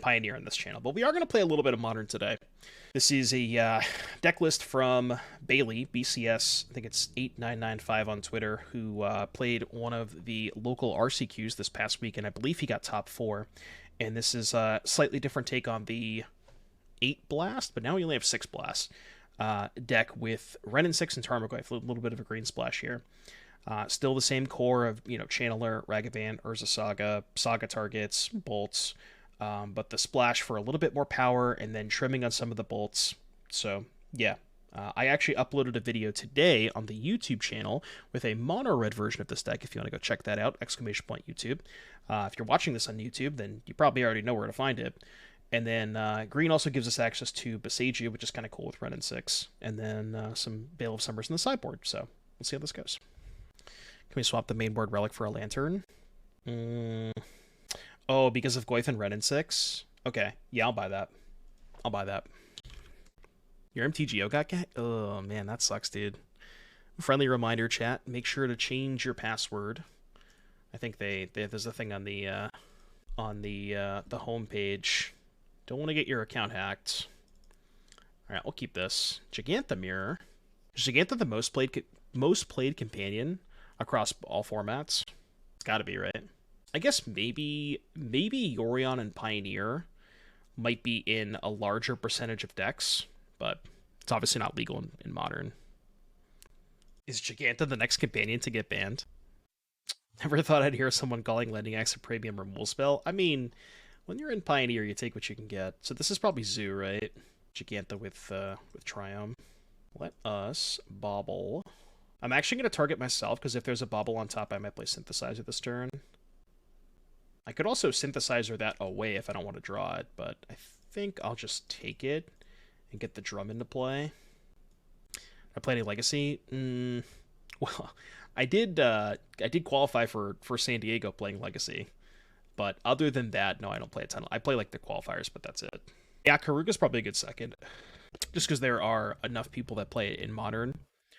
Pioneer on this channel, but we are going to play a little bit of Modern today. This is a deck list from Bailey, BCS, I think it's 8995 on Twitter, who played one of the local RCQs this past week, and I believe he got top 4. And this is a slightly different take on the 8 Blast, but now we only have 6 Blasts deck with Wrenn and Six and Tarmogoyf, a little bit of a green splash here. Still the same core of, Channeler, Ragavan, Urza, Saga targets, bolts, but the splash for a little bit more power and then trimming on some of the bolts. So, yeah. I actually uploaded a video today on the YouTube channel with a mono red version of this deck if you want to go check that out, ! YouTube. If you're watching this on YouTube, then you probably already know where to find it. And then green also gives us access to Boseiju, which is kind of cool with Wrenn and Six, and then some Veil of Summers in the sideboard. So, we'll see how this goes. Can we swap the main board Relic for a Lantern? Oh, because of Goyf and Wrenn and Six? Okay, yeah, I'll buy that. I'll buy that. Your MTGO got... Oh, man, that sucks, dude. Friendly reminder, chat. Make sure to change your password. I think there's a thing on the home page. Don't want to get your account hacked. All right, we'll keep this. Jegantha Mirror. Is Jegantha the most played companion across all formats? It's got to be, right? I guess maybe Yorion and Pioneer might be in a larger percentage of decks, but it's obviously not legal in Modern. Is Jegantha the next companion to get banned? Never thought I'd hear someone calling Lending Axe a premium removal spell. I mean, when you're in Pioneer, you take what you can get. So this is probably Zoo, right? Jegantha with Triumph. Let us Bauble. I'm actually going to target myself, because if there's a Bauble on top, I might play Synthesizer this turn. I could also Synthesizer that away if I don't want to draw it, but I think I'll just take it and get the Drum into play. I play any Legacy? Well, I did qualify for San Diego playing Legacy, but other than that, no, I don't play a ton. I play like the qualifiers, but that's it. Yeah, Karuga's probably a good second, just because there are enough people that play it in Modern.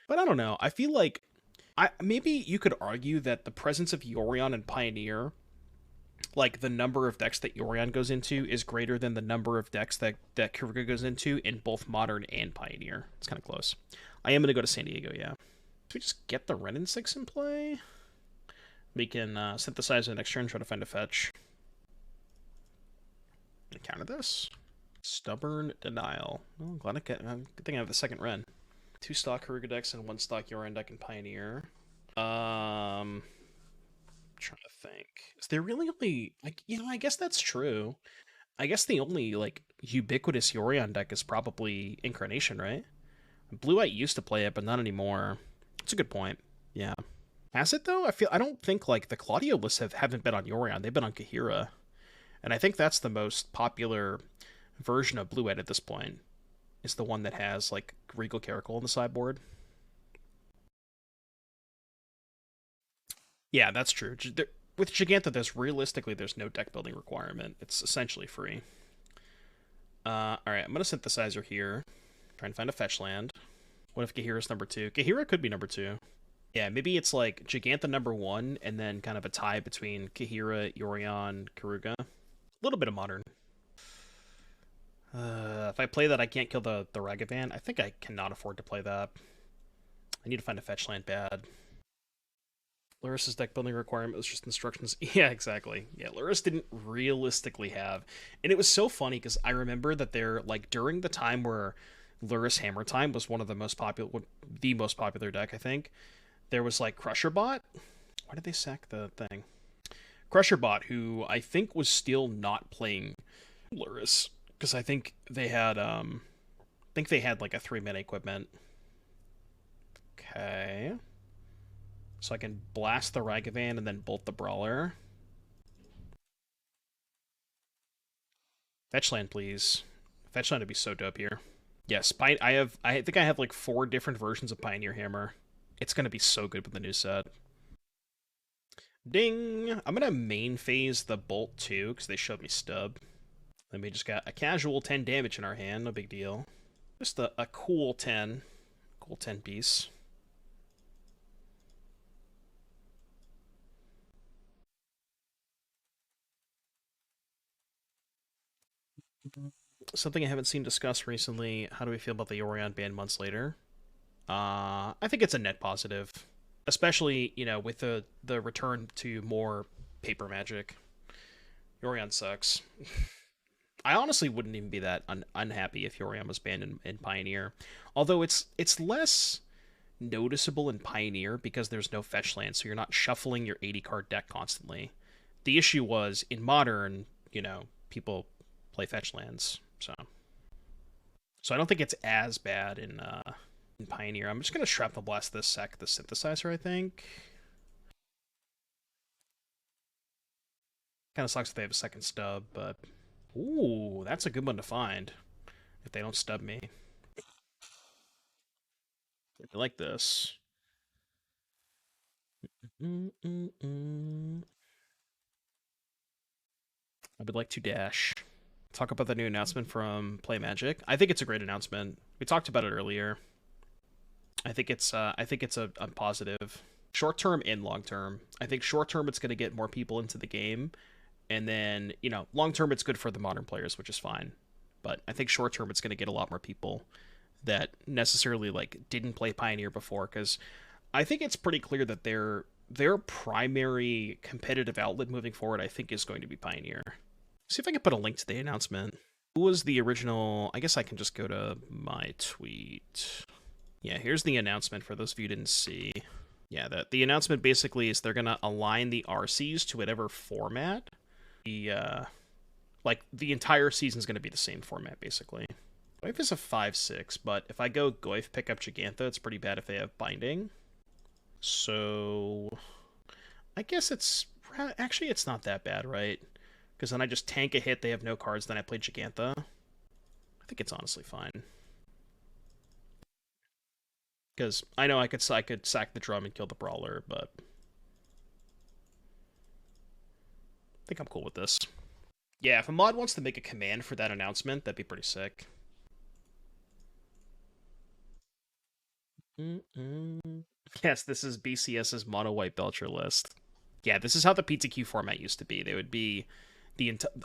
But I don't know. I feel like maybe you could argue that the presence of Yorion and Pioneer, like the number of decks that Yorion goes into, is greater than the number of decks that Karuga goes into in both Modern and Pioneer. It's kind of close. I am going to go to San Diego, yeah. Should we just get the Wrenn and Six in play? We can synthesize the next turn, try to find a fetch. Counter this. Stubborn Denial. Oh, good thing I have the second Wrenn. 2 stock Karuga decks and 1 stock Yorion deck in Pioneer. Trying to think. Is there really only... like, I guess that's true. I guess the only, like, ubiquitous Yorion deck is probably Incarnation, right? Blue-White used to play it, but not anymore. That's a good point. Yeah. Has it, though? I don't think, like, the Claudio lists haven't been on Yorion. They've been on Kahira. And I think that's the most popular version of Blue-White at this point. Is the one that has, like, Regal Caracal on the sideboard. Yeah, that's true. With Jegantha, there's no deck building requirement. It's essentially free. Alright, I'm going to Synthesizer here. Trying to find a fetch land. What if Kahira's number 2? Kahira could be number 2. Yeah, maybe it's like Jegantha number 1, and then kind of a tie between Kahira, Yorion, Karuga. A little bit of Modern. If I play that, I can't kill the Ragavan. I think I cannot afford to play that. I need to find a fetch land bad. Luris's deck building requirement was just instructions. Yeah, exactly. Yeah, Luris didn't realistically have... And it was so funny, because I remember that they're, like, during the time where Luris Hammer Time was one of the most popular deck, I think, there was, like, Crusherbot. Why did they sack the thing? Crusherbot, who I think was still not playing Luris, because I think they had, like, a 3-mana equipment. Okay. So I can blast the Ragavan and then bolt the Brawler. Fetchland, please. Fetchland would be so dope here. Yes, I think I have like 4 different versions of Pioneer Hammer. It's gonna be so good with the new set. Ding! I'm gonna main phase the Bolt too, because they showed me Stub. Then we just got a casual 10 damage in our hand, no big deal. Just a cool 10. Cool 10 piece. Something I haven't seen discussed recently. How do we feel about the Yorion ban months later? I think it's a net positive, especially with the return to more paper magic. Yorion sucks. I honestly wouldn't even be that unhappy if Yorion was banned in Pioneer, although it's less noticeable in Pioneer because there's no fetch land, so you're not shuffling your 80 card deck constantly. The issue was in Modern, people play fetch lands, so I don't think it's as bad in Pioneer. I'm just gonna Shrapnel Blast this the Synthesizer, I think. Kind of sucks if they have a second stub, but ooh, that's a good one to find if they don't stub me. I like this. I would like to dash. Talk about the new announcement from Play Magic. I think it's a great announcement. We talked about it earlier. I think it's a positive. Short term and long term. I think short term it's going to get more people into the game, and then long term it's good for the modern players, which is fine. But I think short term it's going to get a lot more people that necessarily didn't play Pioneer before, because I think it's pretty clear that their primary competitive outlet moving forward, I think, is going to be Pioneer. See if I can put a link to the announcement. Who was the original? I guess I can just go to my tweet. Yeah, here's the announcement for those of you who didn't see. Yeah, the announcement basically is they're gonna align the RCs to whatever format. The entire season's gonna be the same format basically. Goyf is a 5/6, but if I go Goyf pick up Jegantha, it's pretty bad if they have binding. So I guess it's not that bad, right? Because then I just tank a hit, they have no cards, then I play Jegantha. I think it's honestly fine. Because I know I could sack the drum and kill the brawler, but I think I'm cool with this. Yeah, if a mod wants to make a command for that announcement, that'd be pretty sick. Yes, this is BCS's mono white Belcher list. Yeah, this is how the PTQ format used to be. They would be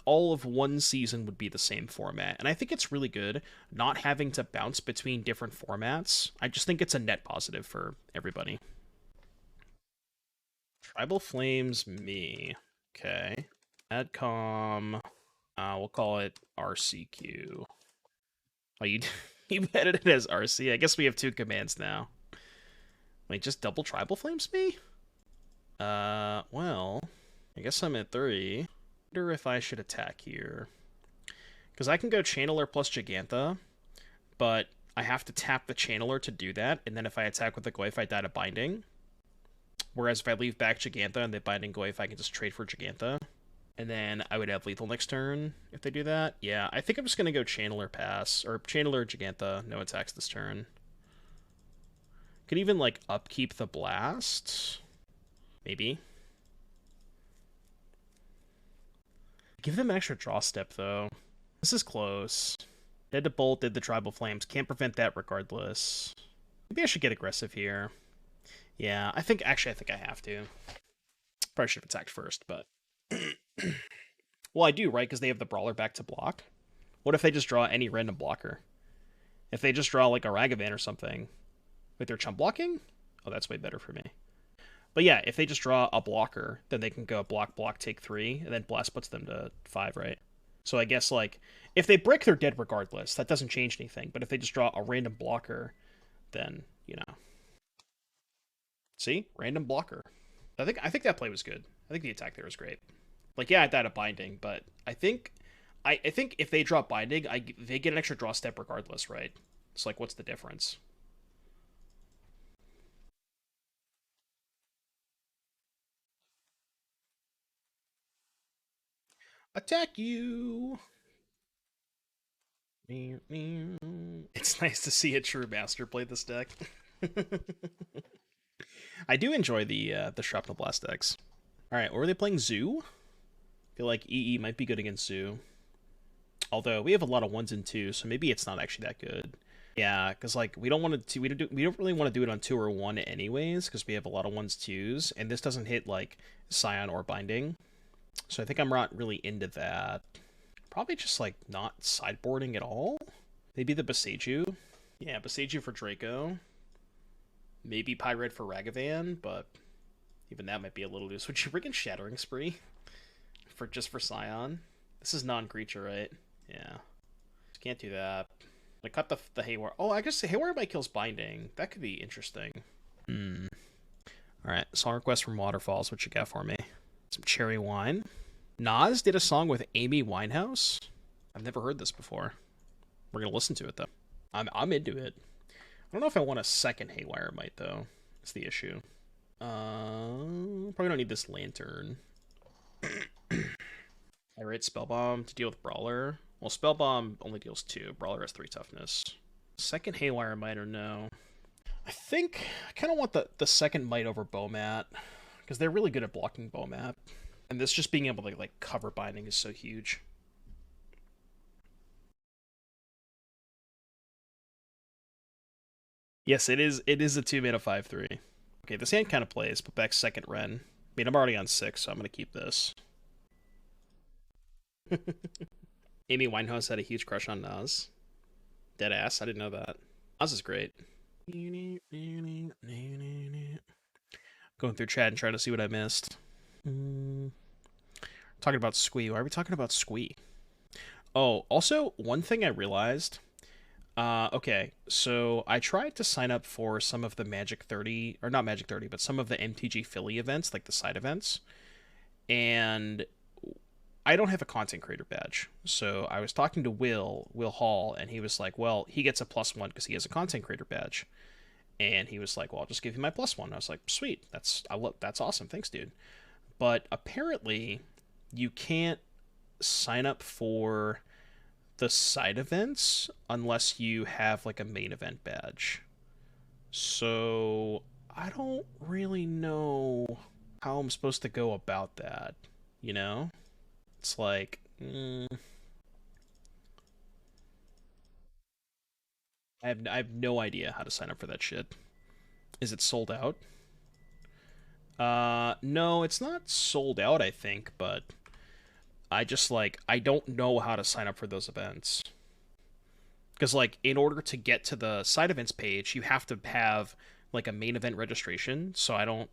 all of one season would be the same format, and I think it's really good not having to bounce between different formats. I just think it's a net positive for everybody. Tribal Flames me. Okay. Adcom. We'll call it RCQ. Oh, you added it as RC. I guess we have two commands now. Wait, just double Tribal Flames me? Well, I guess I'm at 3. Wonder if I should attack here. Because I can go Channeler plus Jegantha, but I have to tap the Channeler to do that, and then if I attack with the Goyf, I die to Binding. Whereas if I leave back Jegantha and they Binding Goyf, I can just trade for Jegantha. And then I would have lethal next turn if they do that. Yeah, I think I'm just going to go Channeler pass, or Channeler Jegantha, no attacks this turn. Could even, upkeep the Blast. Maybe. Give them an extra draw step, though. This is close. Dead to Bolt, did the Tribal Flames. Can't prevent that regardless. Maybe I should get aggressive here. Yeah, I think I have to. Probably should have attacked first, but... Well, I do, right? Because they have the Brawler back to block. What if they just draw any random blocker? If they just draw, a Ragavan or something with their chump blocking? Oh, that's way better for me. But yeah, if they just draw a blocker, then they can go block, take 3, and then Blast puts them to 5, right? So I guess, if they break, they're dead regardless. That doesn't change anything. But if they just draw a random blocker, then, See? Random blocker. I think that play was good. I think the attack there was great. Yeah, I died a Binding, but I think if they drop Binding, they get an extra draw step regardless, right? It's what's the difference? Attack you! It's nice to see a true master play this deck. I do enjoy the Shrapnel Blast decks. Alright, what were they playing? Zoo? I feel like EE might be good against Zoo. Although, we have a lot of 1s and 2s, so maybe it's not actually that good. Yeah, because we don't really want to do it on 2 or 1 anyways, because we have a lot of 1s, 2s, and this doesn't hit Scion or Binding. So I think I'm not really into that. Probably just, like, not sideboarding at all. Maybe the Boseiju. Yeah, Boseiju for Draco. Maybe Pyrite for Ragavan, but even that might be a little loose. Would you bring in Shattering Spree? Just for Scion? This is non-creature, right? Yeah. Can't do that. I cut the Haywire. Oh, I guess the Haywire Mite kills Binding. That could be interesting. Alright, song request from Waterfalls. What you got for me? Some cherry wine. Nas did a song with Amy Winehouse. I've never heard this before. We're gonna listen to it, though. I'm into it. I don't know if I want a second Haywire Mite, though. That's the issue. Probably don't need this Lantern. Pyrite Spellbomb to deal with Brawler. Well, Spellbomb only deals 2. Brawler has 3 toughness. Second Haywire Mite or no? I think I kind of want the second Mite over Bowmat, because they're really good at blocking Bowmat. And this just being able to, like, cover Binding is so huge. Yes, it is a 2-mana 5/3. Okay, this hand kind of plays. Put back second Wrenn. I mean, I'm already on 6, so I'm going to keep this. Amy Winehouse had a huge crush on Nas. Deadass, I didn't know that. Nas is great. Going through chat and trying to see what I missed. Talking about Squee. Why are we talking about Squee? Oh, also, one thing I realized... okay, so I tried to sign up for some of the Magic 30, or not Magic 30, but some of the MTG Philly events, like the side events, and I don't have a content creator badge. So I was talking to Will Hall, and he was like, well, he gets a +1 because he has a content creator badge. And he was like, well, I'll just give you my +1. I was like, sweet, that's awesome, thanks, dude. But apparently, you can't sign up for the side events unless you have like a main event badge. So I don't really know how I'm supposed to go about that, you know? It's like, I have no idea how to sign up for that shit. Is it sold out? No, it's not sold out, I think, but I just, like, I don't know how to sign up for those events. Because, like, in order to get to the side events page, you have to have, like, a main event registration. So I don't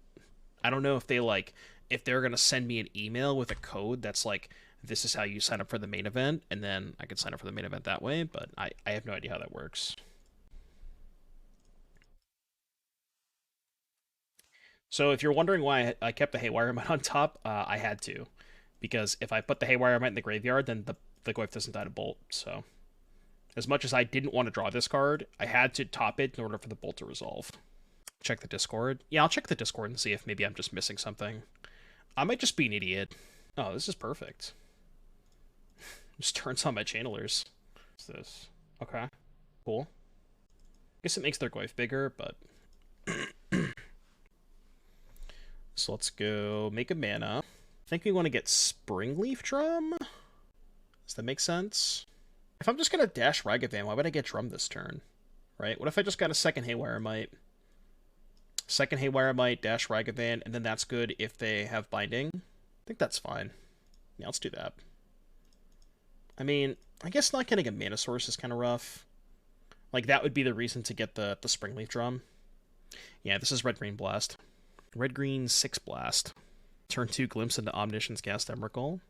know if they, like, if they're going to send me an email with a code that's, like, this is how you sign up for the main event, and then I can sign up for the main event that way, but I have no idea how that works. So if you're wondering why I kept the Haywire Mite on top, I had to. Because if I put the Haywire Mite in the graveyard, then the Goyf doesn't die to Bolt, so... As much as I didn't want to draw this card, I had to top it in order for the Bolt to resolve. Check the Discord. Yeah, I'll check the Discord and see if maybe I'm just missing something. I might just be an idiot. Oh, this is perfect. Just turns on my channelers. What's this? Okay. Cool. Guess it makes their Goyf bigger, but... So let's go make a mana. I think we want to get Springleaf Drum? Does that make sense? If I'm just going to dash Ragavan, why would I get Drum this turn? Right? What if I just got a second Haywire Mite? Second Haywire Mite, dash Ragavan, and then that's good if they have Binding? I think that's fine. Yeah, let's do that. I mean, I guess not getting a mana source is kind of rough. Like, that would be the reason to get the Springleaf Drum. Yeah, this is Red-Green Blast. Red-Green 6 Blast. Turn 2 Glimpse into Omniscience Cast Emrakul.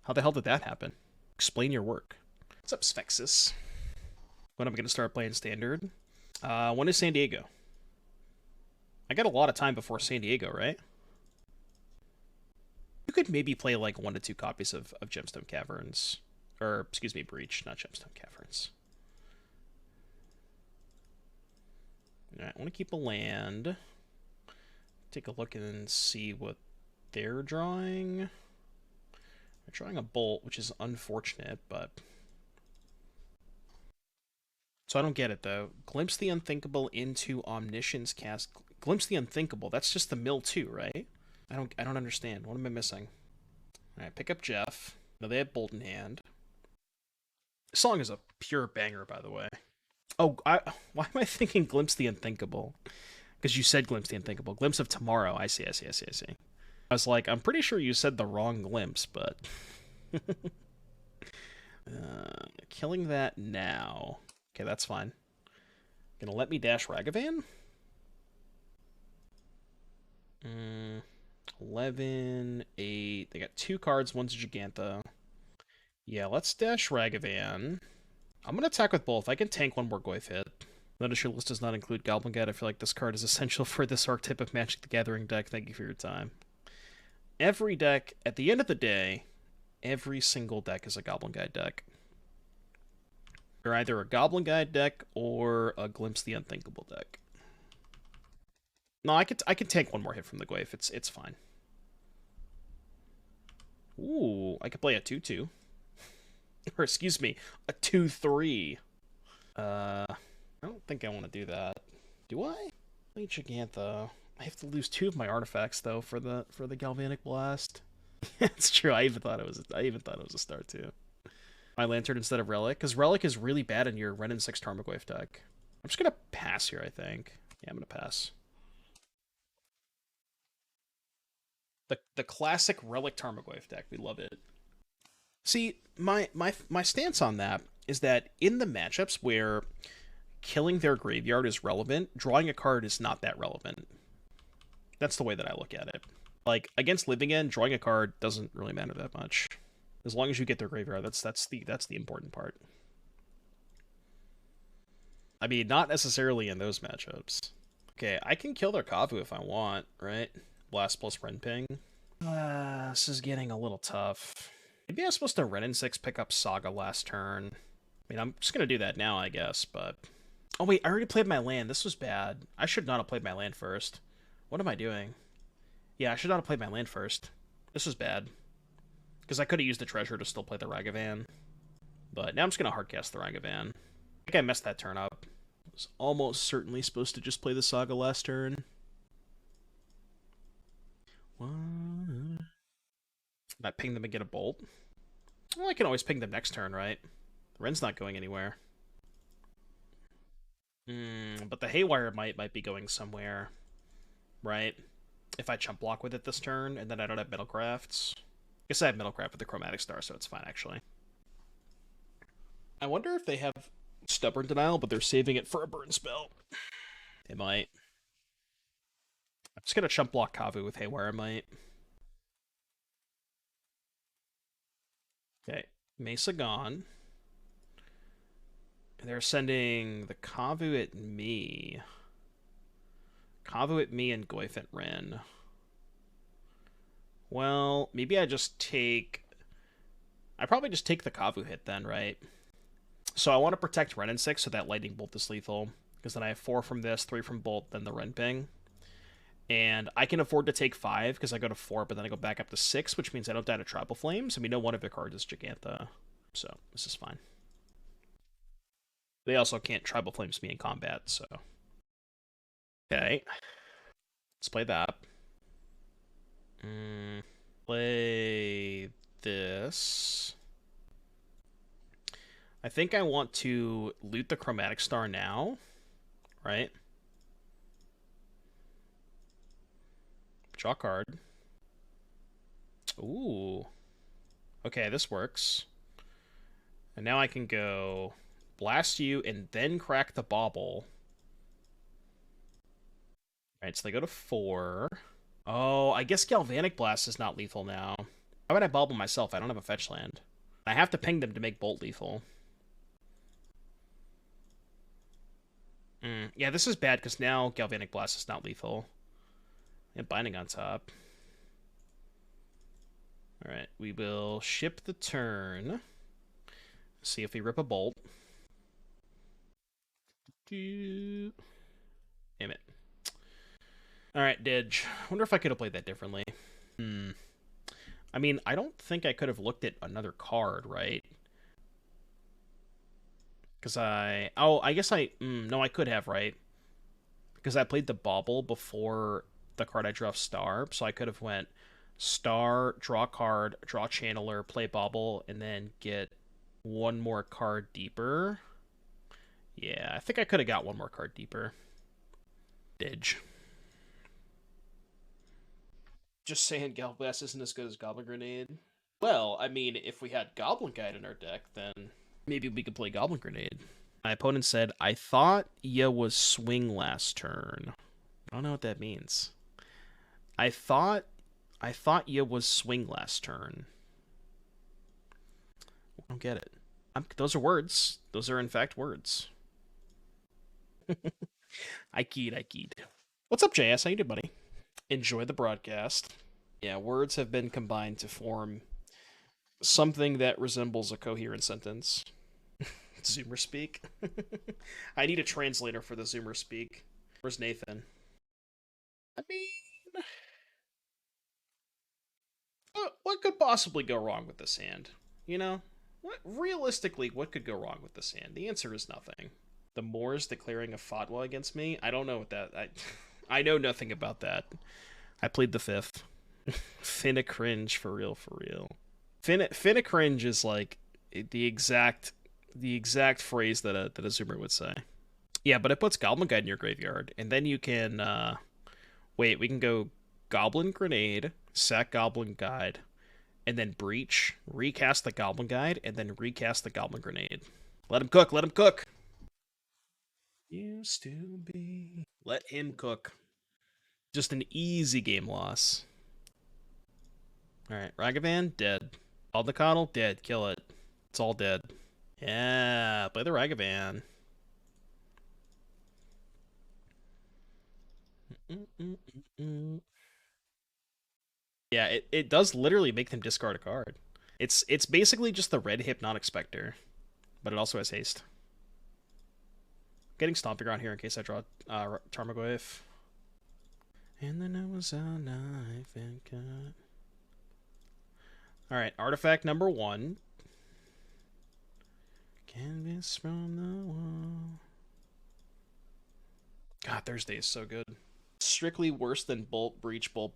How the hell did that happen? Explain your work. What's up, Sphyxis? When am I going to start playing Standard? When is San Diego? I got a lot of time before San Diego, right? You could maybe play like 1 to 2 copies of Gemstone Caverns. Or, excuse me, Breach, not Gemstone Caverns. Alright, I want to keep a land. Take a look and see what they're drawing. They're drawing a Bolt, which is unfortunate, but... So I don't get it, though. Glimpse the Unthinkable into Omniscience Cast... Glimpse the Unthinkable, that's just the mill too, right? I don't understand. What am I missing? Alright, pick up Jeff. No, they have Bolt in hand. This song is a pure banger, by the way. Oh, why am I thinking Glimpse the Unthinkable? Because you said Glimpse the Unthinkable. Glimpse of Tomorrow. I see. I was like, I'm pretty sure you said the wrong Glimpse, but... Killing that now. Okay, that's fine. Gonna let me dash Ragavan? 11, 8. They got 2 cards, one's Jegantha. Yeah, let's dash Ragavan. I'm gonna attack with both. I can tank one more Goyf hit. Notice your list does not include Goblin Guide. I feel like this card is essential for this archetype of Magic the Gathering deck. Thank you for your time. Every deck, at the end of the day, every single deck is a Goblin Guide deck. They're either a Goblin Guide deck or a Glimpse the Unthinkable deck. No, I can tank one more hit from the Goyf. It's fine. Ooh, I could play a 2/2. Or excuse me, a 2/3. I don't think I want to do that. Do I? Play Jegantha. I have to lose 2 of my artifacts though for the Galvanic Blast. It's true. I even thought it was a start too. My Lantern instead of Relic, because Relic is really bad in your Wrenn and Six Tarmogoyf deck. I'm just gonna pass here, I think. Yeah, I'm gonna pass. The classic Relic Tarmogoyf deck. We love it. See, my stance on that is that in the matchups where killing their graveyard is relevant, drawing a card is not that relevant. That's the way that I look at it. Like, against Living End, drawing a card doesn't really matter that much. As long as you get their graveyard, that's the important part. I mean, not necessarily in those matchups. Okay, I can kill their Kavu if I want, right? Blast plus Wrenn Ping. This is getting a little tough. Maybe I'm supposed to Wrenn and Six pick up Saga last turn. I mean, I'm just gonna do that now, I guess, but... Oh wait, I already played my land. This was bad. I should not have played my land first. What am I doing? Yeah, I should not have played my land first. This was bad. Because I could have used the treasure to still play the Ragavan. But now I'm just gonna hardcast the Ragavan. I think I messed that turn up. I was almost certainly supposed to just play the Saga last turn. What? Can I ping them and get a bolt? Well, I can always ping them next turn, right? Wren's not going anywhere. But the Haywire might be going somewhere, right? If I chump block with it this turn, and then I don't have Metalcrafts. I guess I have Metalcraft with the Chromatic Star, so it's fine, actually. I wonder if they have Stubborn Denial, but they're saving it for a burn spell. They might. I'm just gonna chump block Kavu with Haywire Mite. Okay, Mesa gone. They're sending the Kavu at me. Kavu at me and Goyf at Wrenn. Well, maybe I just take... I probably just take the Kavu hit then, right? So I want to protect Wrenn and Six so that Lightning Bolt is lethal. Because then I have 4 from this, 3 from Bolt, then the Wrenn Ping. And I can afford to take 5 because I go to 4, but then I go back up to 6, which means I don't die to Tribal Flames. And we know one of their cards is Jegantha. So this is fine. They also can't Tribal Flames me in combat, so... Okay. Let's play that. Play this. I think I want to loot the Chromatic Star now, right? Draw a card. Ooh. Okay, this works. And now I can go blast you and then crack the Bauble. Alright, so they go to 4. Oh, I guess Galvanic Blast is not lethal now. How would I Bauble myself? I don't have a fetch land. I have to ping them to make Bolt lethal. Yeah, this is bad because now Galvanic Blast is not lethal. And Binding on top. Alright, we will ship the turn. See if we rip a Bolt. Damn it. Alright, Didge. I wonder if I could have played that differently. I mean, I don't think I could have looked at another card, right? Because I guess no, I could have, right? Because I played the Bauble before the card I drew off Star, so I could have went Star, draw card, draw Channeler, play Bauble, and then get one more card deeper. Yeah, I think I could have got one more card deeper. Didge. Just saying Galvanic Blast isn't as good as Goblin Grenade. Well, I mean, if we had Goblin Guide in our deck, then maybe we could play Goblin Grenade. My opponent said, I thought ya was swing last turn. I don't know what that means. I thought ya was swing last turn. I don't get it. Those are words. Those are in fact words. I keyed. What's up, JS? How you doing, buddy? Enjoy the broadcast. Yeah, words have been combined to form something that resembles a coherent sentence. Zoomer speak. I need a translator for the Zoomer speak. Where's Nathan? I mean, what could possibly go wrong with this hand? You know, realistically, what could go wrong with this hand? The answer is nothing. The Moors declaring a fatwa against me. I don't know what that. I know nothing about that. I plead the fifth. Finna cringe for real. Finna cringe is like the exact phrase that a Zoomer would say. Yeah, but it puts Goblin Guide in your graveyard, and then you can wait. We can go Goblin Grenade, sack Goblin Guide, and then Breach, recast the Goblin Guide, and then recast the Goblin Grenade. Let him cook. Let him cook. Used to be. Let him cook. Just an easy game loss. All right, Ragavan dead. Aldecodle dead. Kill it. It's all dead. Yeah, play the Ragavan. Yeah, it does literally make them discard a card. It's basically just the red Hypnotic Spectre, but it also has haste. Getting Stomping Ground here in case I draw Tarmogoyf. And then I was a knife and cut. Alright, artifact number 1. Canvas from the wall. God, Thursday is so good. Strictly worse than Bolt, Breach, Bolt.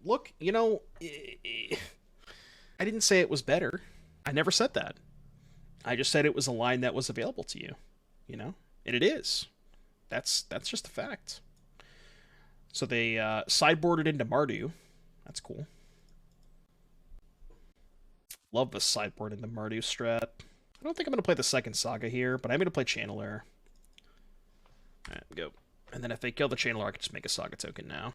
Look, you know, I didn't say it was better. I never said that. I just said it was a line that was available to you, you know? And it is. That's just a fact. So they sideboarded into Mardu. That's cool. Love the sideboard into Mardu strat. I don't think I'm going to play the second Saga here, but I'm going to play Channeler. Alright, go. And then if they kill the Channeler, I can just make a Saga token now.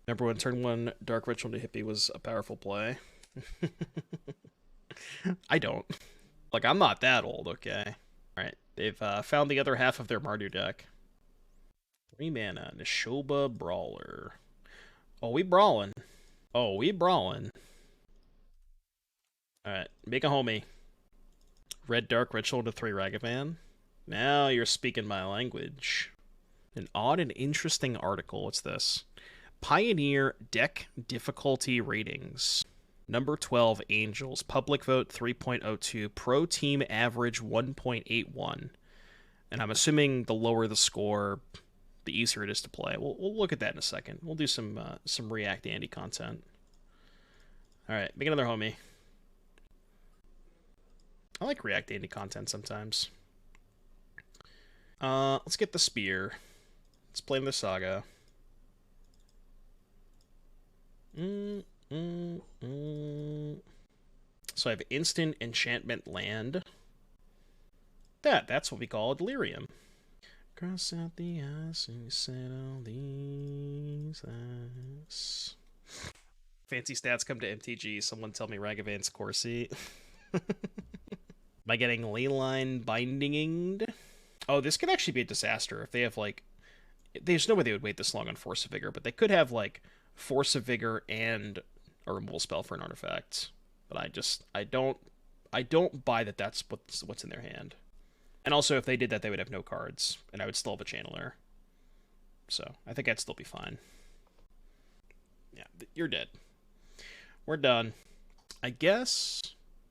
Remember when turn 1 Dark Ritual into Hippie was a powerful play? I don't. Like, I'm not that old, okay? Alright, they've found the other half of their Mardu deck. 3 mana, Neshoba Brawler. Oh, we brawling. Alright, make a homie. Red Dark Ritual to 3 Ragavan. Now you're speaking my language. An odd and interesting article. What's this? Pioneer Deck Difficulty Ratings. Number 12, Angels. Public vote 3.02. Pro Team average 1.81. And I'm assuming the lower the score, the easier it is to play. We'll look at that in a second. We'll do some React Andy content. Alright, make another homie. I like React Andy content sometimes. Let's get the Spear. Let's play the Saga. So I have instant enchantment land. That's what we call a Delirium. Cross out the ice and settle these eyes. Fancy stats come to MTG. Someone tell me Ragavan's Corsi. Am I getting Leyline Bindinged? Oh, this could actually be a disaster if they have, like... There's no way they would wait this long on Force of Vigor, but they could have, like, Force of Vigor and a removal spell for an artifact. But I don't buy that that's what's in their hand. And also, if they did that, they would have no cards, and I would still have a Channeler. So, I think I'd still be fine. Yeah, you're dead. We're done. I guess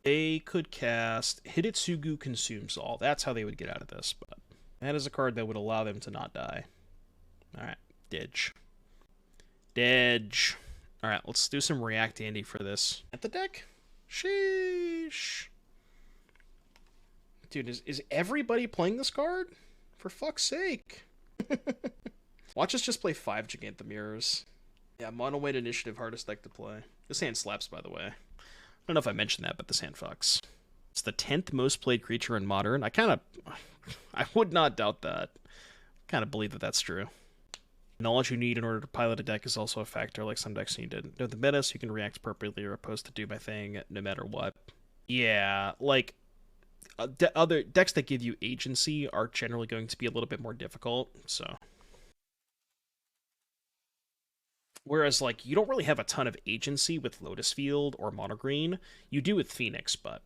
they could cast Hidetsugu Consumes All. That's how they would get out of this, but that is a card that would allow them to not die. Alright, Didge. Alright, let's do some React Andy for this. At the deck? Sheesh. Dude, is everybody playing this card? For fuck's sake. Watch us just play 5 Jegantha Mirrors. Yeah, Mono White Initiative, hardest deck to play. This hand slaps, by the way. don't know if I mentioned that, but the hand fucks. It's the 10th most played creature in Modern. I would not doubt that. Kind of believe that that's true. Knowledge you need in order to pilot a deck is also a factor. Like some decks you didn't know the meta, so you can react appropriately or opposed to do my thing no matter what. Yeah, like other decks that give you agency are generally going to be a little bit more difficult. So, whereas like you don't really have a ton of agency with Lotus Field or Mono Green, you do with Phoenix, but.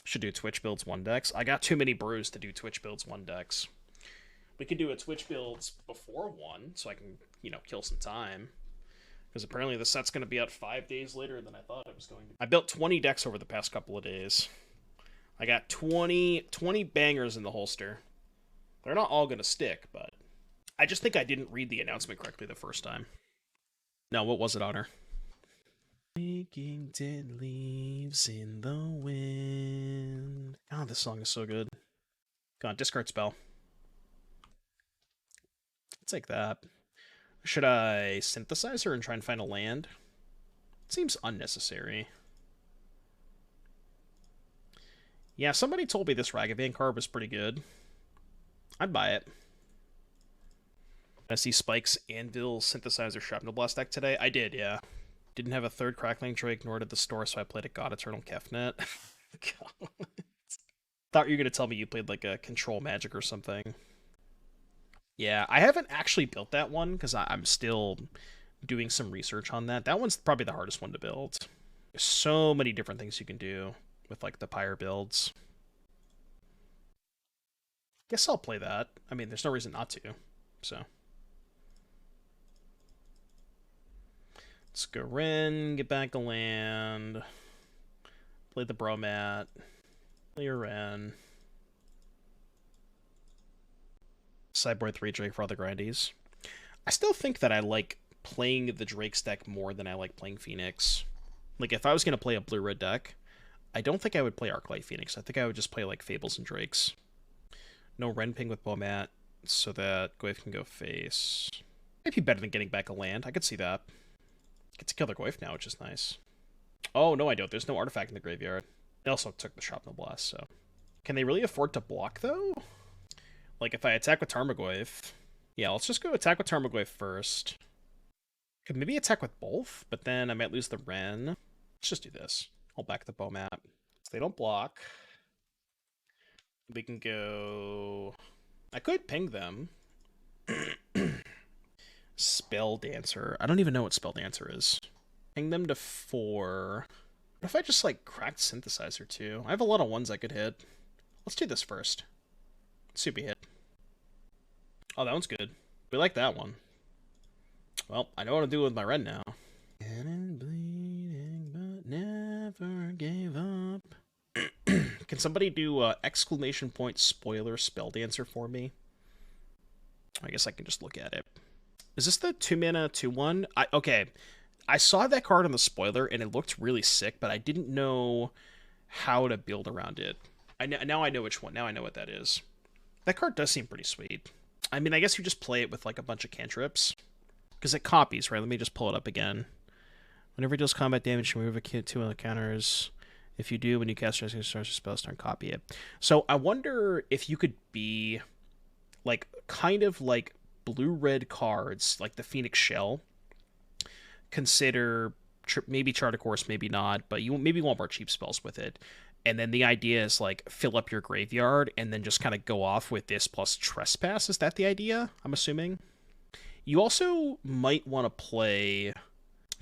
Should do Twitch builds 1 decks. I got too many brews to do Twitch builds 1 decks. We could do a Twitch builds before 1, so I can, kill some time. Because apparently the set's going to be out 5 days later than I thought it was going to. I built 20 decks over the past couple of days. I got 20 bangers in the holster. They're not all going to stick, but I just think I didn't read the announcement correctly the first time. No, what was it, Honor? Making dead leaves in the wind. God, this song is so good. Go on, discard spell. I'll take that. Should I synthesize her and try and find a land? It seems unnecessary. Yeah, somebody told me this Ragavan card was pretty good. I'd buy it. I see Spike's Anvil Synthesizer Shrapnel Blast deck today. I did, yeah. Didn't have a 3rd Crackling Drake, nor did the store, so I played a God Eternal Kefnet. Thought you were going to tell me you played like a Control Magic or something. Yeah, I haven't actually built that one, because I'm still doing some research on that. That one's probably the hardest one to build. There's so many different things you can do with like the Pyre builds. Guess I'll play that. I mean, there's no reason not to, so... Let's go Wrenn, get back a land, play the Bromat, play your Wrenn. Sideboard 3 Drake for all the grindies. I still think that I like playing the Drake's deck more than I like playing Phoenix. Like, if I was going to play a blue-red deck, I don't think I would play Arclight Phoenix. I think I would just play, like, Fables and Drakes. No Wrenn ping with Bomat, so that Goyf can go face. Might be better than getting back a land. I could see that. Get to kill the Goyf now, which is nice. Oh, no, I don't. There's no artifact in the graveyard. They also took the Shrapnel Blast, so... Can they really afford to block, though? Like, if I attack with Tarmogoyf... Yeah, let's just go attack with Tarmogoyf first. Could maybe attack with both, but then I might lose the Wrenn. Let's just do this. I'll back the Bomat. So they don't block. We can go... I could ping them. Spell Dancer. I don't even know what Spell Dancer is. Ping them to 4. What if I just, like, cracked Synthesizer, too? I have a lot of ones I could hit. Let's do this first. Let's see if we hit. Oh, that one's good. We like that one. Well, I know what to do with my Wrenn now. And bleeding, but never gave up. Can somebody do exclamation point spoiler Spell Dancer for me? I guess I can just look at it. Is this the 2-mana 2/1? Okay. I saw that card on the spoiler, and it looked really sick, but I didn't know how to build around it. Now I know which one. Now I know what that is. That card does seem pretty sweet. I mean, I guess you just play it with, like, a bunch of cantrips. Because it copies, right? Let me just pull it up again. Whenever it deals combat damage, you remove a 2 on the counters. If you do, when you cast a spell, start copy it. So I wonder if you could be, like, kind of like blue-red cards, like the Phoenix Shell. Consider maybe Chart a Course, maybe not, but you maybe want more cheap spells with it. And then the idea is, like, fill up your graveyard and then just kind of go off with this plus Trespass. Is that the idea? I'm assuming. You also might want to play...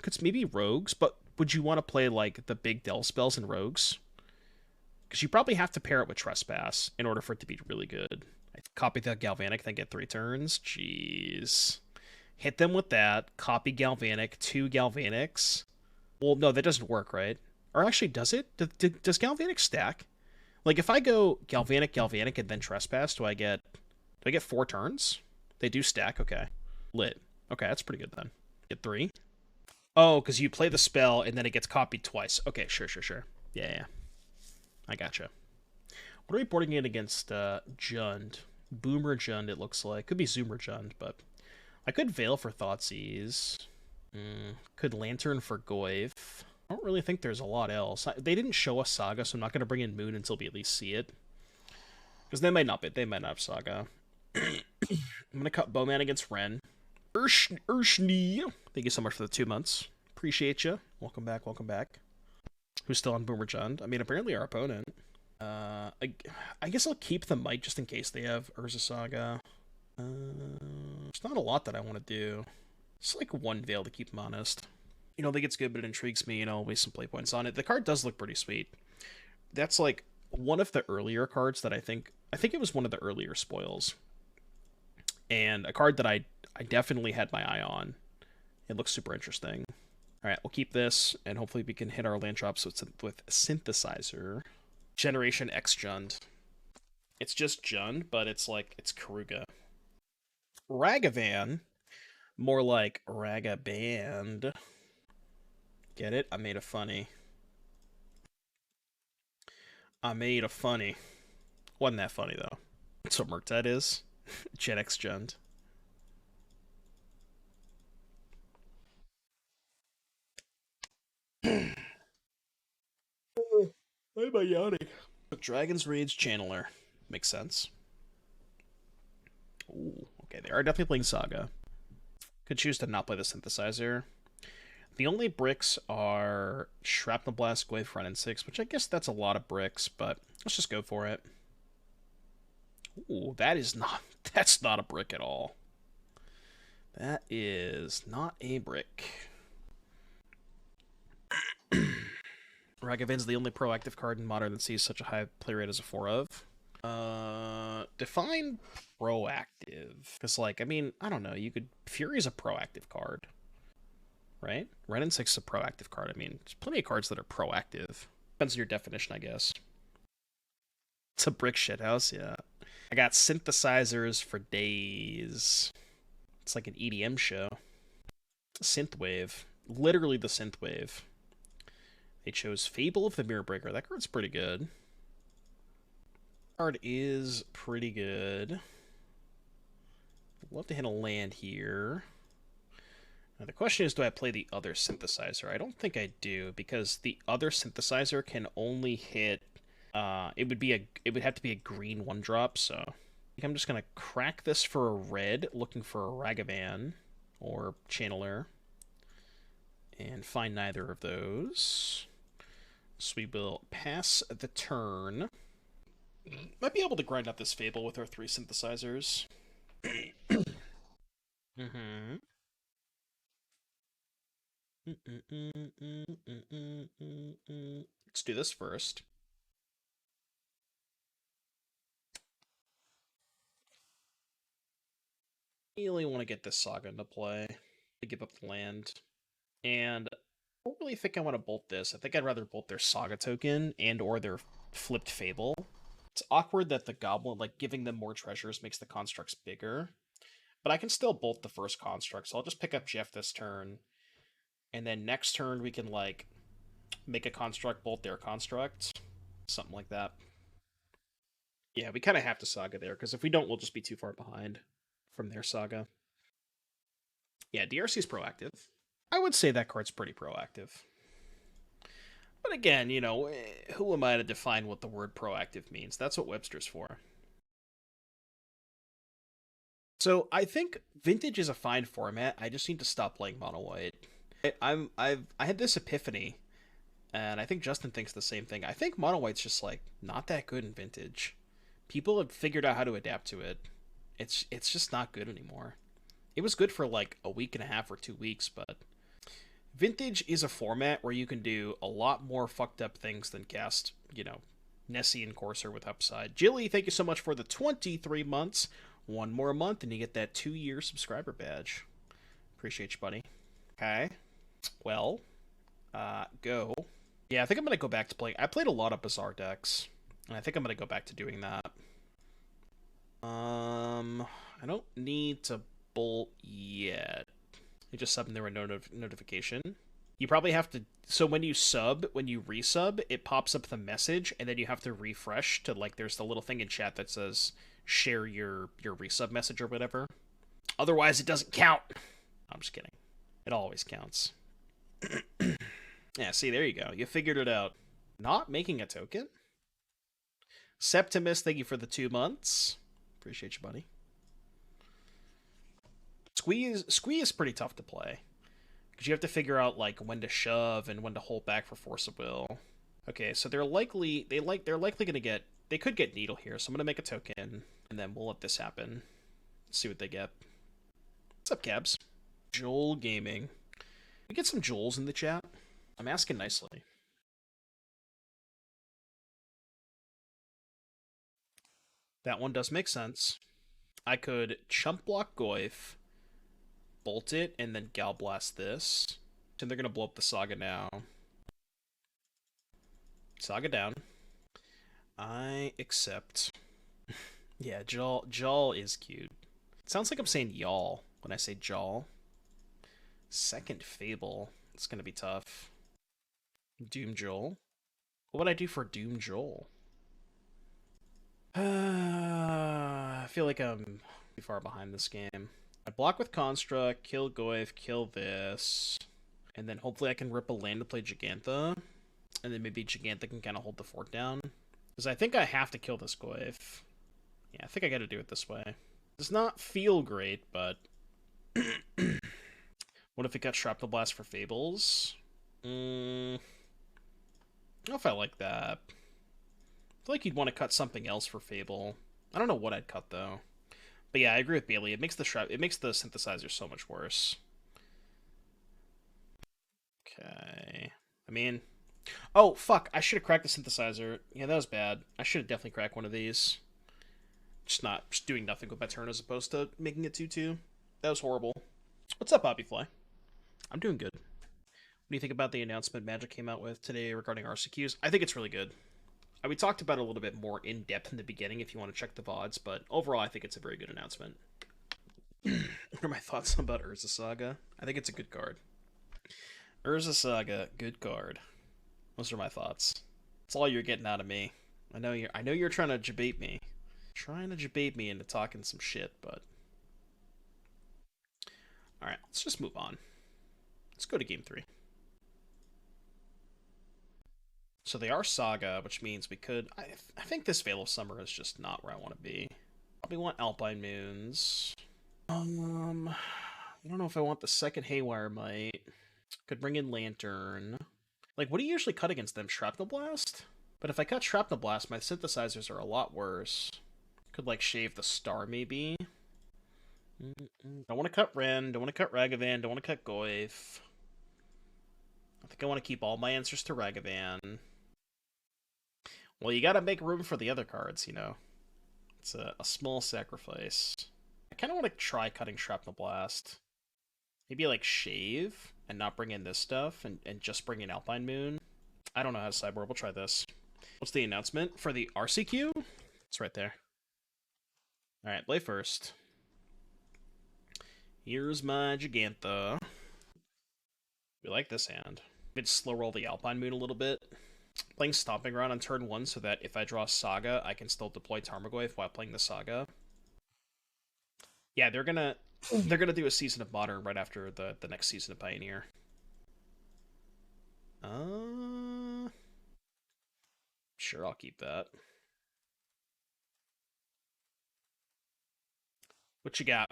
It's maybe Rogues, but would you want to play, like, the big Del spells in Rogues? Because you probably have to pair it with Trespass in order for it to be really good. Copy the Galvanic, then get 3 turns. Jeez. Hit them with that. Copy Galvanic. 2 Galvanics. Well, no, that doesn't work, right? Or actually, does it? Does Galvanic stack? Like, if I go Galvanic, Galvanic, and then Trespass, do I get 4 turns? They do stack? Okay. Lit. Okay, that's pretty good then. Get 3. Oh, because you play the spell, and then it gets copied twice. Okay, sure. Yeah. I gotcha. What are we boarding in against Jund? Boomer Jund, it looks like. Could be Zoomer Jund, but... I could Veil for Thoughtseize. Could Lantern for Goyf. I don't really think there's a lot else. They didn't show us Saga, so I'm not going to bring in Moon until we at least see it. Because they might not have Saga. I'm going to cut Bowman against Wrenn. Urshni. Thank you so much for the 2 months. Appreciate you. Welcome back, welcome back. Who's still on Boomer Jund? I mean, apparently our opponent. I guess I'll keep the Mite just in case they have Urza Saga. There's not a lot that I want to do. It's like one Veil to keep them honest. You know, I think it's good, but it intrigues me, and I'll waste some play points on it. The card does look pretty sweet. That's like one of the earlier cards that I think it was one of the earlier spoils. And a card that I definitely had my eye on. It looks super interesting. Alright, we'll keep this, and hopefully we can hit our land drops with Synthesizer. Generation X Jund. It's just Jund, but it's like, it's Karuga. Ragavan. More like Ragaband. Get it? I made a funny. Wasn't that funny, though. That's what Murktide is. Gen X Jund. Why am I yawning? Dragon's Rage Channeler. Makes sense. Ooh, okay, they are definitely playing Saga. Could choose to not play the Synthesizer. The only bricks are Shrapnel Blast, Goyf, Wrenn and Six, which I guess that's a lot of bricks, but let's just go for it. Ooh, that's not a brick at all. That is not a brick. Ragavan's the only proactive card in Modern that sees such a high play rate as a 4 of. Define proactive. Because, like, I mean, I don't know. Fury's a proactive card. Right? Wrenn and Six is a proactive card. I mean, there's plenty of cards that are proactive. Depends on your definition, I guess. It's a brick shithouse, yeah. I got synthesizers for days. It's like an EDM show. Synthwave. Literally the synthwave. They chose Fable of the Mirror Breaker. That card's pretty good. Card is pretty good. I'd love to hit a land here. Now the question is, do I play the other synthesizer? I don't think I do, because the other synthesizer can only hit it would have to be a green 1-drop, so I think I'm just gonna crack this for a red, looking for a Ragavan or Channeler. And find neither of those. So we will pass the turn. Might be able to grind out this Fable with our 3 synthesizers. Let's do this first. Really want to get this Saga into play. To give up the land. And I don't really think I want to bolt this. I think I'd rather bolt their Saga token and or their flipped Fable. It's awkward that the Goblin, like, giving them more treasures makes the constructs bigger. But I can still bolt the first construct, so I'll just pick up Jeff this turn. And then next turn we can, like, make a construct, bolt their construct. Something like that. Yeah, we kind of have to Saga there, because if we don't, we'll just be too far behind from their Saga. Yeah, DRC's proactive. I would say that card's pretty proactive. But again, you know, who am I to define what the word proactive means? That's what Webster's for. So I think Vintage is a fine format. I just need to stop playing Mono White. I had this epiphany, and I think Justin thinks the same thing. I think Mono White's just like not that good in Vintage. People have figured out how to adapt to it. It's just not good anymore. It was good for like a week and a half or 2 weeks, but Vintage is a format where you can do a lot more fucked up things than cast, you know, Nessie and Courser with upside. Jilly, thank you so much for the 23 months. One more month and you get that 2-year subscriber badge. Appreciate you, buddy. Okay. Well, go. Yeah, I think I'm going to go back to playing. I played a lot of Bizarre decks, and I think I'm going to go back to doing that. I don't need to bolt yet. You just sub and there were no notification. You probably have to... So when you resub, it pops up the message, and then you have to refresh to, like, there's the little thing in chat that says, share your resub message or whatever. Otherwise, it doesn't count. I'm just kidding. It always counts. Yeah, see, there you go. You figured it out. Not making a token? Septimus, thank you for the 2 months. Appreciate you, buddy. Squee is pretty tough to play. Because you have to figure out, like, when to shove and when to hold back for Force of Will. Okay, so they're likely gonna get... They could get Needle here, so I'm gonna make a token, and then we'll let this happen. See what they get. What's up, Cabs? Joel Gaming. We get some Joels in the chat. I'm asking nicely. That one does make sense. I could chump block Goyf, bolt it, and then Gal Blast this. And they're gonna blow up the Saga now. Saga down. I accept. Yeah, Jaw is cute. It sounds like I'm saying y'all when I say Jaw. Second Fable. It's gonna be tough. Doom Joel. What would I do for Doom Joel? I feel like I'm too far behind this game. I block with Construct, kill Goyf, kill this, and then hopefully I can rip a land to play Jegantha, and then maybe Jegantha can kind of hold the fort down. Because I think I have to kill this Goyf. Yeah, I think I gotta do it this way. Does not feel great, but... What if it got Shrapnel Blast for Fables? I don't know if I like that. I feel like you'd want to cut something else for Fable. I don't know what I'd cut, though. But yeah, I agree with Bailey. It makes the synthesizer so much worse. Okay. I mean... Oh, fuck. I should have cracked the synthesizer. Yeah, that was bad. I should have definitely cracked one of these. Just doing nothing with my turn as opposed to making it 2-2. That was horrible. What's up, Poppyfly? I'm doing good. What do you think about the announcement Magic came out with today regarding RCQs? I think it's really good. We talked about it a little bit more in depth in the beginning if you want to check the VODs, but overall I think it's a very good announcement. What are my thoughts about Urza Saga? I think it's a good card. Urza Saga, good card. Those are my thoughts. That's all you're getting out of me. I know you're trying to debate me. Trying to debate me into talking some shit, but... Alright, let's just move on. Let's go to game 3. So they are Saga, which means we could... I think this Veil of Summer is just not where I want to be. Probably want Alpine Moons. I don't know if I want the second Haywire Mite. Could bring in Lantern. Like, what do you usually cut against them? Shrapnel Blast? But if I cut Shrapnel Blast, my synthesizers are a lot worse. Could, like, shave the Star, maybe. Don't want to cut Wrenn. Don't want to cut Ragavan. Don't want to cut Goyf. I think I want to keep all my answers to Ragavan. Well, you gotta make room for the other cards, you know. It's a small sacrifice. I kind of want to try cutting Shrapnel Blast. Maybe, like, shave and not bring in this stuff and just bring in Alpine Moon. I don't know how to sideboard. We'll try this. What's the announcement for the RCQ? It's right there. Alright, play first. Here's my Jegantha. We like this hand. Maybe slow roll the Alpine Moon a little bit. Playing Stomping Ground on turn 1 so that if I draw Saga, I can still deploy Tarmogoyf while playing the Saga. Yeah, they're gonna do a Season of Modern right after the next Season of Pioneer. Sure, I'll keep that. What you got?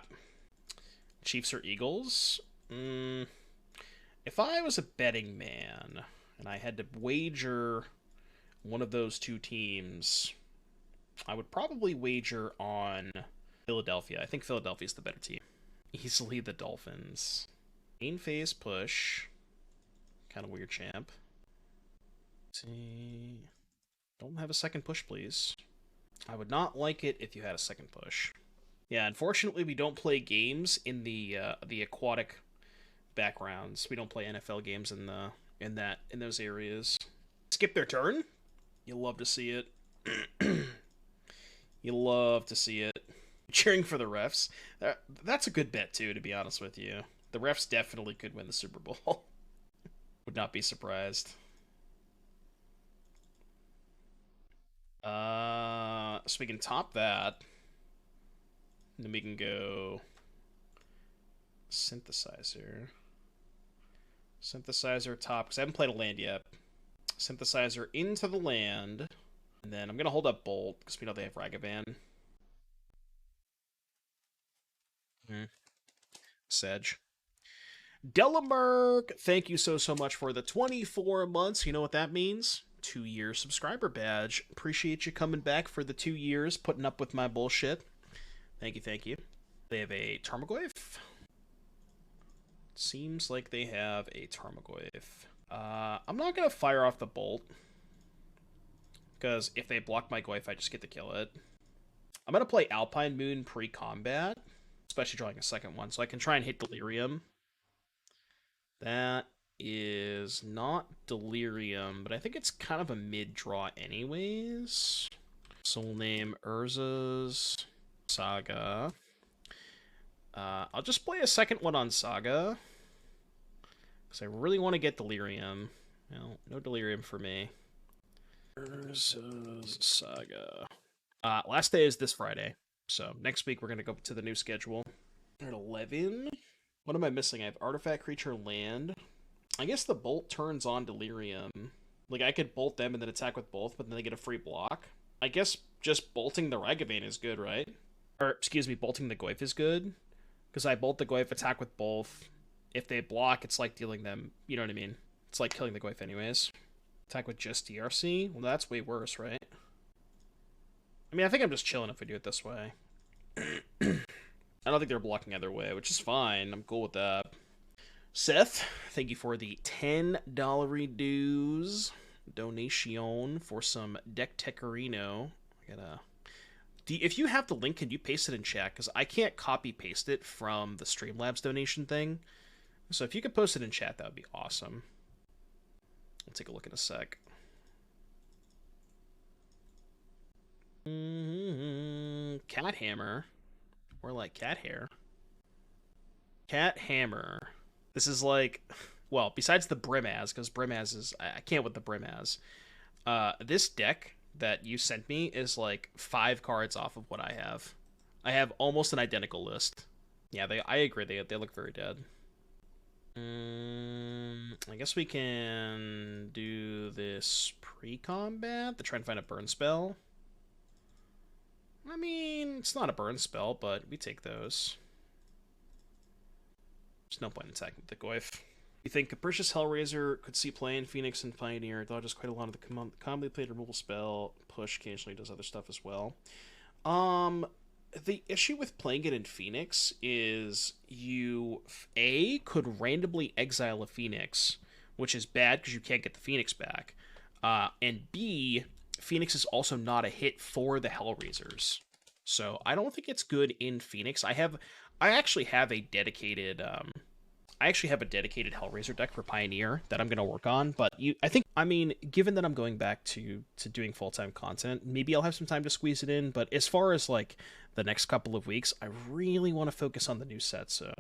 Chiefs or Eagles? If I was a betting man and I had to wager one of those two teams, I would probably wager on Philadelphia. I think Philadelphia's the better team. Easily the Dolphins. Main phase push. Kind of weird, champ. Let's see. Don't have a second push, please. I would not like it if you had a second push. Yeah, unfortunately, we don't play games in the aquatic backgrounds. We don't play NFL games in those areas. Skip their turn? You'll love to see it. You'll love to see it. Cheering for the refs. That's a good bet too, to be honest with you. The refs definitely could win the Super Bowl. Would not be surprised. So we can top that. Then we can go synthesizer. Synthesizer top, because I haven't played a land yet. Synthesizer into the land. And then I'm going to hold up Bolt, because we know they have Ragavan. Sedge. Delamerk, thank you so much for the 24 months. You know what that means? 2-year subscriber badge. Appreciate you coming back for the 2 years, putting up with my bullshit. Thank you, thank you. They have a Tarmogoyf. Seems like they have a Tarmogoyf. I'm not going to fire off the Bolt, because if they block my Goyf, I just get to kill it. I'm going to play Alpine Moon pre-combat, especially drawing a second one, so I can try and hit Delirium. That is not Delirium, but I think it's kind of a mid-draw anyways. Soul name Urza's Saga. I'll just play a second one on Saga, because I really want to get Delirium. Well, no Delirium for me. Urza's Saga. Last day is this Friday, so next week we're going to go to the new schedule. At 11? What am I missing? I have Artifact, Creature, Land. I guess the Bolt turns on Delirium. Like, I could bolt them and then attack with both, but then they get a free block. I guess just bolting the Ragavan is good, right? Or, excuse me, bolting the Goyf is good. Because I bolt the Goyf, attack with both. If they block, it's like dealing them, you know what I mean? It's like killing the Goyf anyways. Attack with just DRC? Well, that's way worse, right? I mean, I think I'm just chilling if we do it this way. I don't think they're blocking either way, which is fine. I'm cool with that. Seth, thank you for the $10 dues donation for some Deck Tecorino. I gotta... If you have the link, can you paste it in chat? Because I can't copy-paste it from the Streamlabs donation thing. So if you could post it in chat, that would be awesome. I'll take a look in a sec. Cat Hammer. Or like cat hair. Cat Hammer. This is like, well, besides the Brimaz, because Brimaz is, I can't with the Brimaz. This deck that you sent me is like 5 cards off of what I have. I have almost an identical list. Yeah, I agree. They look very dead. I guess we can do this pre-combat to try and find a burn spell. I mean, it's not a burn spell, but we take those. There's no point in attacking with the Goyf. You think Capricious Hellraiser could see play in Phoenix and Pioneer, dodges quite a lot of the commonly played removal spell, push occasionally does other stuff as well. The issue with playing it in Phoenix is you, A, could randomly exile a Phoenix, which is bad because you can't get the Phoenix back. And B, Phoenix is also not a hit for the Hellraisers. So I don't think it's good in Phoenix. I actually have a dedicated Hellraiser deck for Pioneer that I'm going to work on, but I mean, given that I'm going back to doing full-time content, maybe I'll have some time to squeeze it in, but as far as like the next couple of weeks, I really want to focus on the new set, so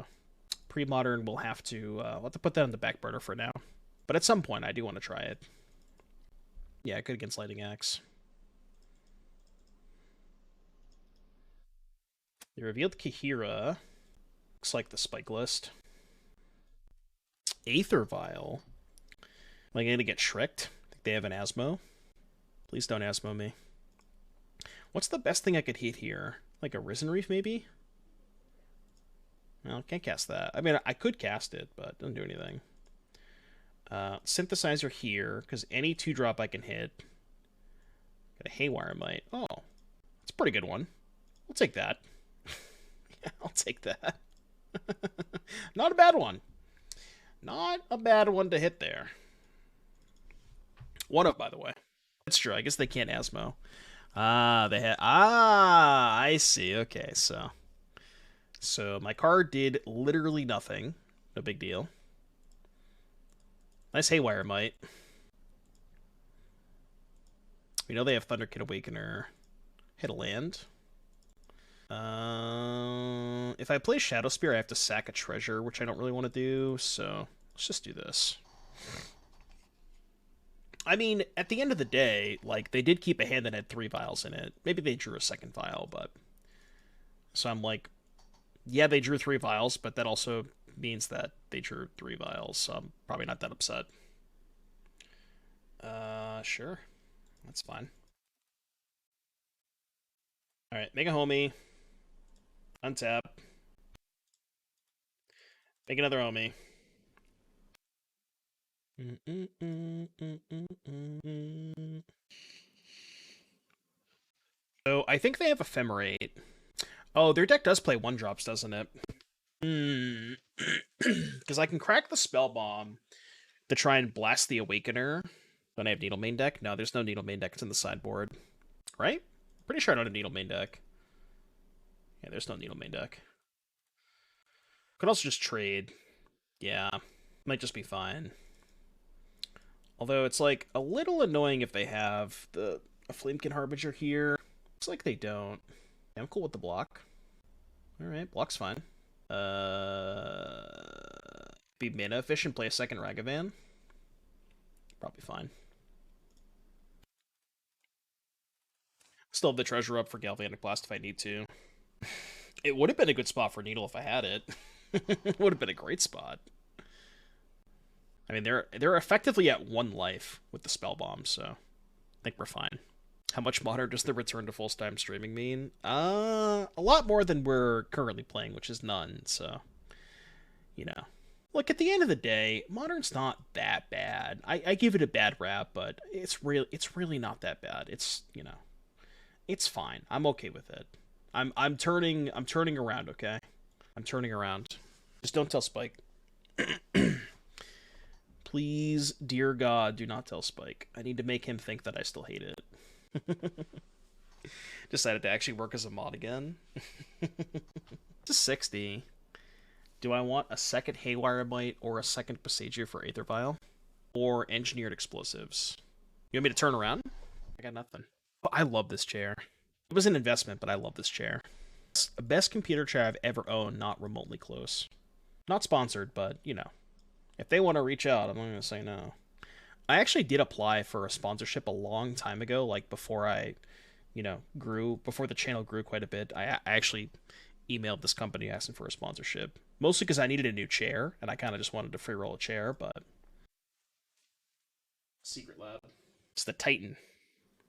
pre-modern we'll have to put that on the back burner for now. But at some point I do want to try it. Yeah, good against Lightning Axe. They revealed Kahira. Looks like the spike list. Aether Vial. Am I going to get Shrek'd? I think they have an Asmo. Please don't Asmo me. What's the best thing I could hit here? Like a Risen Reef, maybe? Well, can't cast that. I mean, I could cast it, but it doesn't do anything. Synthesizer here, because any 2-drop I can hit. Got a Haywire Mite. Oh, it's a pretty good one. I'll take that. Yeah, I'll take that. Not a bad one. Not a bad one to hit there. One of, by the way. That's true. I guess they can't Asmo. I see. Okay, so my card did literally nothing. No big deal. Nice Haywire Mite. We know they have Thunderkid Awakener. Hit a land. If I play Shadowspear, I have to sack a treasure, which I don't really want to do, so let's just do this. I mean, at the end of the day, like, they did keep a hand that had 3 vials in it. Maybe they drew a second vial, but... So I'm like, yeah, they drew 3 vials, but that also means that they drew 3 vials, so I'm probably not that upset. Sure. That's fine. Alright, make a homie. Untap. Make another homie. So I think they have Ephemerate. Oh, their deck does play 1-drops, doesn't it? Because I can crack the Spellbomb to try and blast the Awakener. Don't I have Needle main deck? No, there's no Needle main deck. It's in the sideboard. Right? Pretty sure I don't have Needle main deck. Yeah, there's no Needle main deck. Could also just trade. Yeah, might just be fine. Although it's like a little annoying if they have a Flamekin Harbinger here. Looks like they don't. Yeah, I'm cool with the block. Alright, block's fine. Be mana efficient, play a second Ragavan. Probably fine. Still have the treasure up for Galvanic Blast if I need to. It would have been a good spot for Needle if I had it. It would have been a great spot. I mean, they're effectively at 1 life with the Spellbomb, so I think we're fine. How much Modern does the return to full-time streaming mean? A lot more than we're currently playing, which is none, so, you know. Look, at the end of the day, Modern's not that bad. I give it a bad rap, but it's really not that bad. It's, you know, it's fine. I'm okay with it. I'm turning around, okay? I'm turning around. Just don't tell Spike. Please, dear God, do not tell Spike. I need to make him think that I still hate it. Decided to actually work as a mod again. It's a 60. Do I want a second Haywire Mite or a second Boseiju for Aether Vial? Or Engineered Explosives? You want me to turn around? I got nothing. But I love this chair. It was an investment, but I love this chair. It's the best computer chair I've ever owned, not remotely close. Not sponsored, but, you know. If they want to reach out, I'm not going to say no. I actually did apply for a sponsorship a long time ago, like before I, you know, before the channel grew quite a bit. I actually emailed this company asking for a sponsorship. Mostly because I needed a new chair, and I kind of just wanted to free roll a chair, but... Secret Lab. It's the Titan.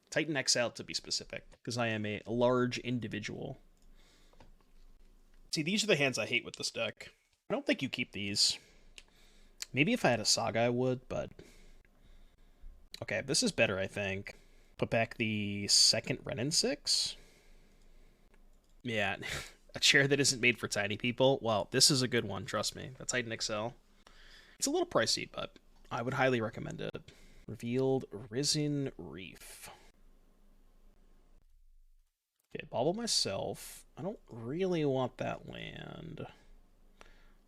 Titan XL to be specific, because I am a large individual. See, these are the hands I hate with this deck. I don't think you keep these. Maybe if I had a Saga I would, but... Okay, this is better, I think. Put back the second Wrenn and Six. Yeah, a chair that isn't made for tiny people. Well, this is a good one, trust me. The Titan XL. It's a little pricey, but I would highly recommend it. Revealed Risen Reef. Okay, Bauble myself. I don't really want that land.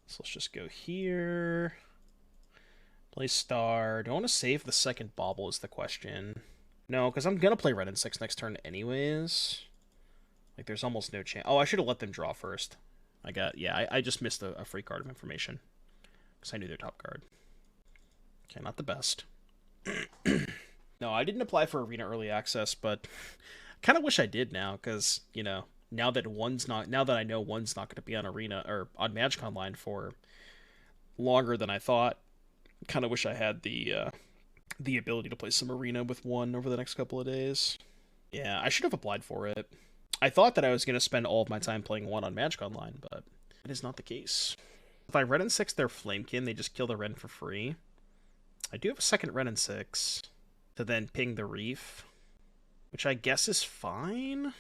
So let's just go here. Play Star. Do I want to save the second Bauble is the question. No, because I'm going to play Wrenn and Six next turn anyways. Like, there's almost no chance. Oh, I should have let them draw first. I just missed a free card of information. Because I knew their top card. Okay, not the best. No, I didn't apply for Arena Early Access, but I kind of wish I did now, because, you know, now that I know one's not going to be on Arena, or on Magic Online for longer than I thought, kind of wish I had the ability to play some Arena with one over the next couple of days. Yeah, I should have applied for it. I thought that I was going to spend all of my time playing one on Magic Online, but that is not the case. If I Wrenn and Six their Flamekin, they just kill the Wrenn for free. I do have a second Wrenn and Six to then ping the Reef, which I guess is fine.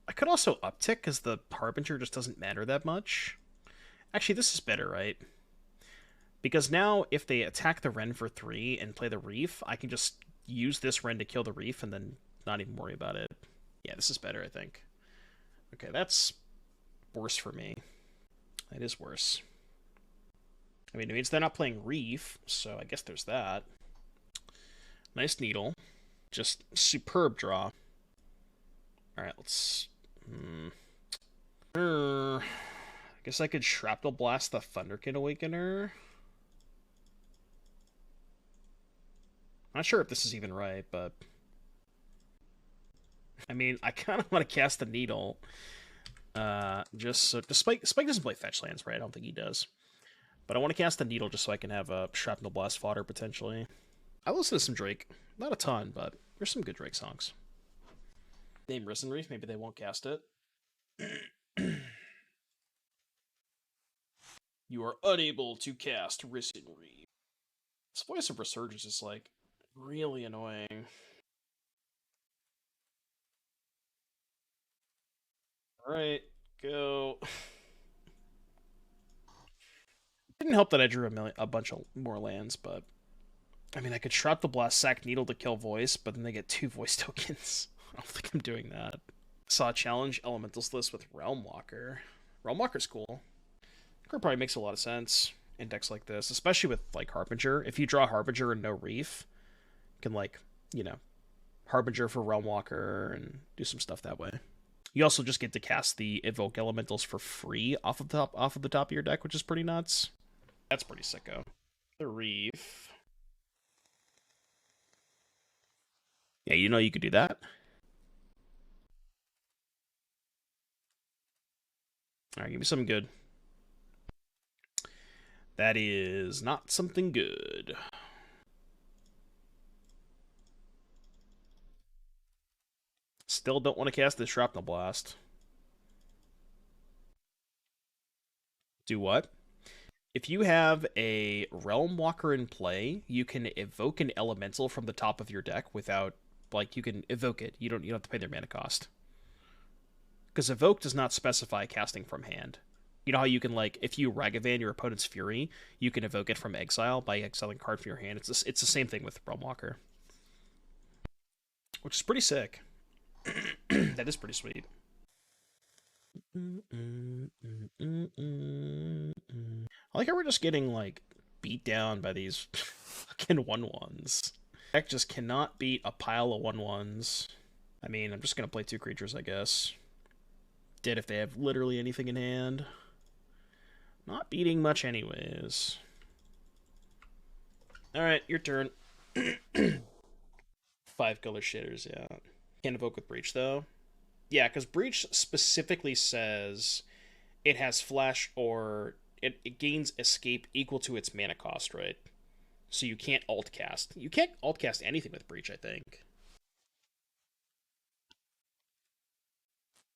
I could also uptick because the Harbinger just doesn't matter that much. Actually, this is better, right? Because now, if they attack the Wrenn for 3 and play the Reef, I can just use this Wrenn to kill the Reef and then not even worry about it. Yeah, this is better, I think. Okay, that's worse for me. That is worse. I mean, it means they're not playing Reef, so I guess there's that. Nice Needle. Just superb draw. Alright, let's... I guess I could Shrapnel Blast the Thunderkin Awakener. Not sure if this is even right, but... I mean, I kind of want to cast the Needle. Just so Spike doesn't play fetch lands, right? I don't think he does. But I want to cast the Needle just so I can have a Shrapnel Blast fodder potentially. I listen to some Drake, not a ton, but there's some good Drake songs. Name Risen Reef, maybe they won't cast it. You are unable to cast Risen Reef. This Voice of Resurgence is like really annoying. Alright, go. Didn't help that I drew a bunch of more lands, but I mean, I could Shrapnel Blast, sack Needle to kill Voice, but then they get 2 Voice tokens. I don't think I'm doing that. Saw a challenge Elementals list with Realm Walker. Realm Walker's cool. It probably makes a lot of sense in decks like this, especially with like Harbinger. If you draw Harbinger and no Reef, you can like, you know, Harbinger for Realm Walker and do some stuff that way. You also just get to cast the Evoke Elementals for free off of the top of your deck, which is pretty nuts. That's pretty sicko. The Reef. Yeah, you know you could do that. Alright, give me something good. That is not something good. Still don't want to cast the Shrapnel Blast. Do what? If you have a Realm Walker in play, you can evoke an elemental from the top of your deck without, like, you can evoke it. You don't have to pay their mana cost. Because evoke does not specify casting from hand. You know how you can, like, if you Ragavan your opponent's Fury, you can evoke it from exile by exiling a card from your hand. It's the same thing with Realm Walker. Which is pretty sick. That is pretty sweet. I like how we're just getting, like, beat down by these fucking 1/1s. Deck just cannot beat a pile of 1/1s. I mean, I'm just gonna play 2 creatures, I guess. Dead if they have literally anything in hand. Not beating much anyways. Alright, your turn. 5 color shaders, yeah. Can't evoke with Breach, though. Yeah, because Breach specifically says it has Flash or it gains Escape equal to its mana cost, right? So you can't alt cast. You can't alt cast anything with Breach, I think.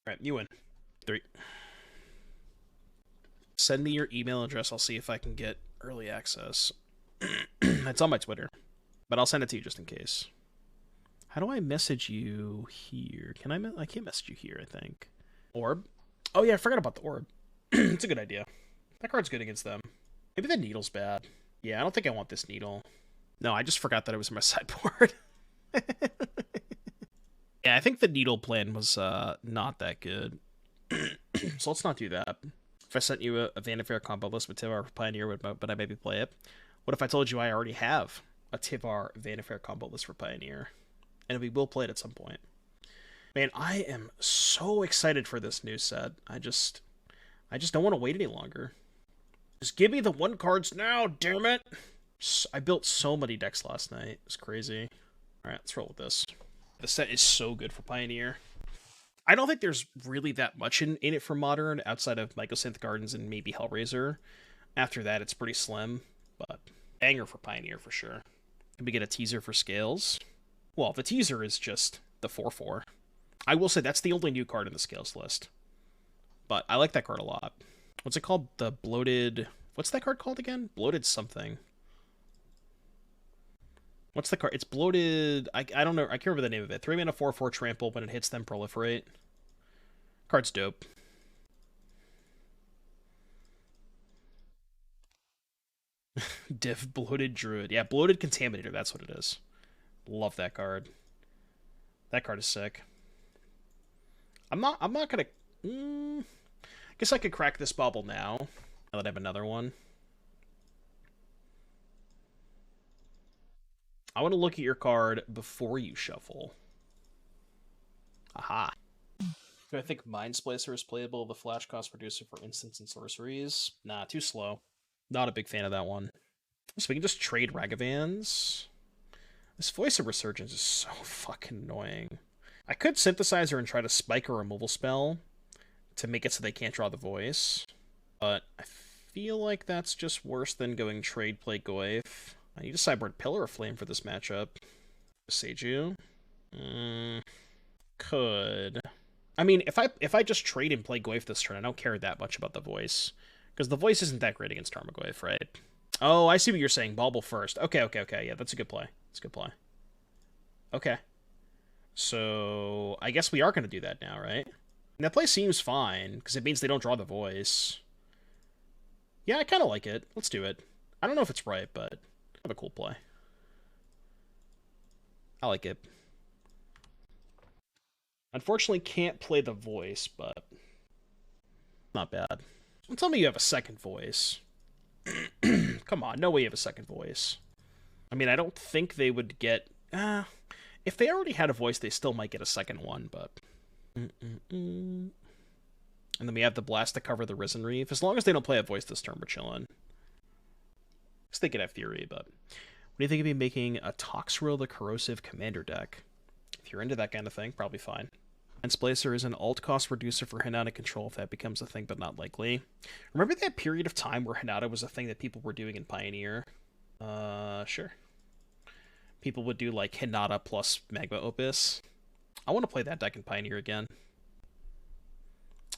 Alright, you win. 3. Send me your email address. I'll see if I can get early access. It's on my Twitter, but I'll send it to you just in case. How do I message you here? Can I can't message you here, I think. Orb? Oh yeah, I forgot about the Orb. It's a good idea. That card's good against them. Maybe the Needle's bad. Yeah, I don't think I want this Needle. No, I just forgot that it was in my sideboard. Yeah, I think the Needle plan was not that good. So let's not do that. If I sent you a Vanifair combo list with Tivar Pioneer, would I maybe play it? What if I told you I already have a Tivar Vanifair combo list for Pioneer? And we will play it at some point. Man, I am so excited for this new set. I just don't want to wait any longer. Just give me the 1 cards now, damn it! I built so many decks last night. It's crazy. Alright, let's roll with this. The set is so good for Pioneer. I don't think there's really that much in it for Modern, outside of Mycosynth Gardens and maybe Hellraiser. After that, it's pretty slim, but banger for Pioneer for sure. Can we get a teaser for Scales? Well, the teaser is just the 4/4. I will say that's the only new card in the Scales list. But I like that card a lot. What's it called? The Bloated... What's that card called again? Bloated something. What's the card? It's Bloated... I don't know. I can't remember the name of it. 3 mana 4/4 trample. When it hits them, proliferate. Card's dope. Div Bloated Druid. Yeah, Bloated Contaminator. That's what it is. Love that card. That card is sick. I'm not gonna... I guess I could crack this Bauble now that I have another one. I want to look at your card before you shuffle. Aha. Do I think Mind Splicer is playable, the flash cost producer for instants and sorceries? Nah, too slow. Not a big fan of that one. So we can just trade Ragavans. This Voice of Resurgence is so fucking annoying. I could Synthesizer and try to spike a removal spell, to make it so they can't draw the voice. But I feel like that's just worse than going trade play Goyf. I need to sideboard Pillar of Flame for this matchup. Boseiju? Could. I mean, if I just trade and play Goyf this turn, I don't care that much about the voice. Because the voice isn't that great against Tarmogoyf, right? Oh, I see what you're saying. Bauble first. Okay. Yeah, that's a good play. That's a good play. Okay. So, I guess we are going to do that now, right? And that play seems fine, because it means they don't draw the voice. Yeah, I kind of like it. Let's do it. I don't know if it's right, but I have a cool play. I like it. Unfortunately, can't play the voice, but not bad. Don't tell me you have a second voice. Come on, no way you have a second voice. I mean, I don't think they would get... if they already had a voice, they still might get a second one, but... And then we have the Blast to cover the Risen Reef. As long as they don't play a voice this turn, we're chilling. Because they could have Theory, but... What do you think of me making a Toxrill the Corrosive Commander deck? If you're into that kind of thing, probably fine. Splacer is an alt cost reducer for Hinata control if that becomes a thing, but not likely. Remember that period of time where Hinata was a thing that people were doing in Pioneer? Sure. People would do, like, Hinata plus Magma Opus. I want to play that deck in Pioneer again.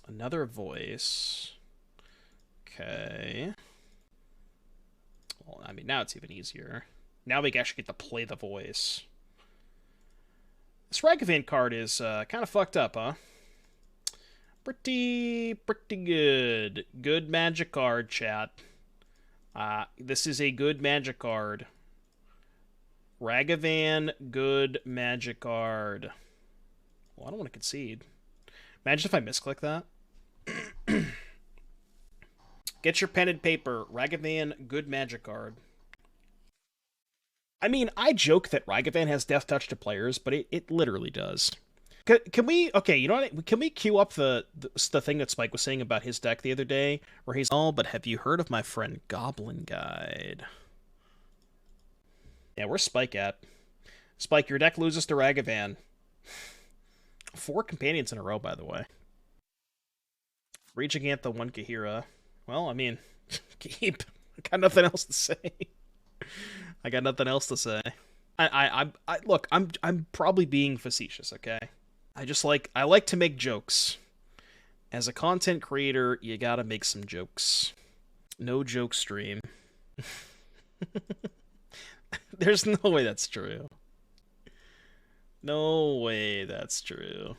Another voice. Okay. Well, I mean, now it's even easier. Now we actually get to play the voice. This Ragavan card is kind of fucked up, huh? Pretty good. Good magic card, chat. This is a good magic card. Ragavan, good magic card. Well, I don't want to concede. Imagine if I misclick that. Get your pen and paper. Ragavan, good magic card. I mean, I joke that Ragavan has Death Touch to players, but it literally does. Can we... Okay, you know what? Can we queue up the thing that Spike was saying about his deck the other day? Where he's... Oh, but have you heard of my friend Goblin Guide? Yeah, where's Spike at? Spike, your deck loses to Ragavan. 4 companions in a row, by the way. 3 Jegantha, 1 Kahira. Well, I mean, keep. I got nothing else to say. I got nothing else to say. Look, I'm probably being facetious, okay? I like to make jokes. As a content creator, you gotta make some jokes. No joke stream. There's no way that's true. No way that's true.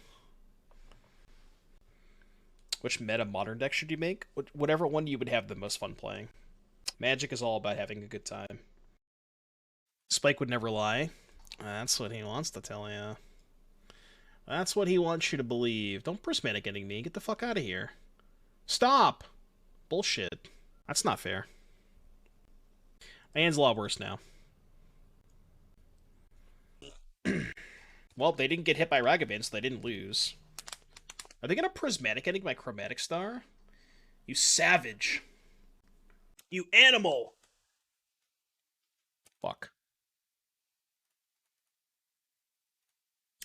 Which meta modern deck should you make? Whatever one you would have the most fun playing. Magic is all about having a good time. Spike would never lie. That's what he wants to tell you. That's what he wants you to believe. Don't prismatic ending me. Get the fuck out of here. Stop! Bullshit. That's not fair. My hand's a lot worse now. Well, they didn't get hit by Ragavan, so they didn't lose. Are they gonna prismatic ending my Chromatic Star? You savage. You animal! Fuck.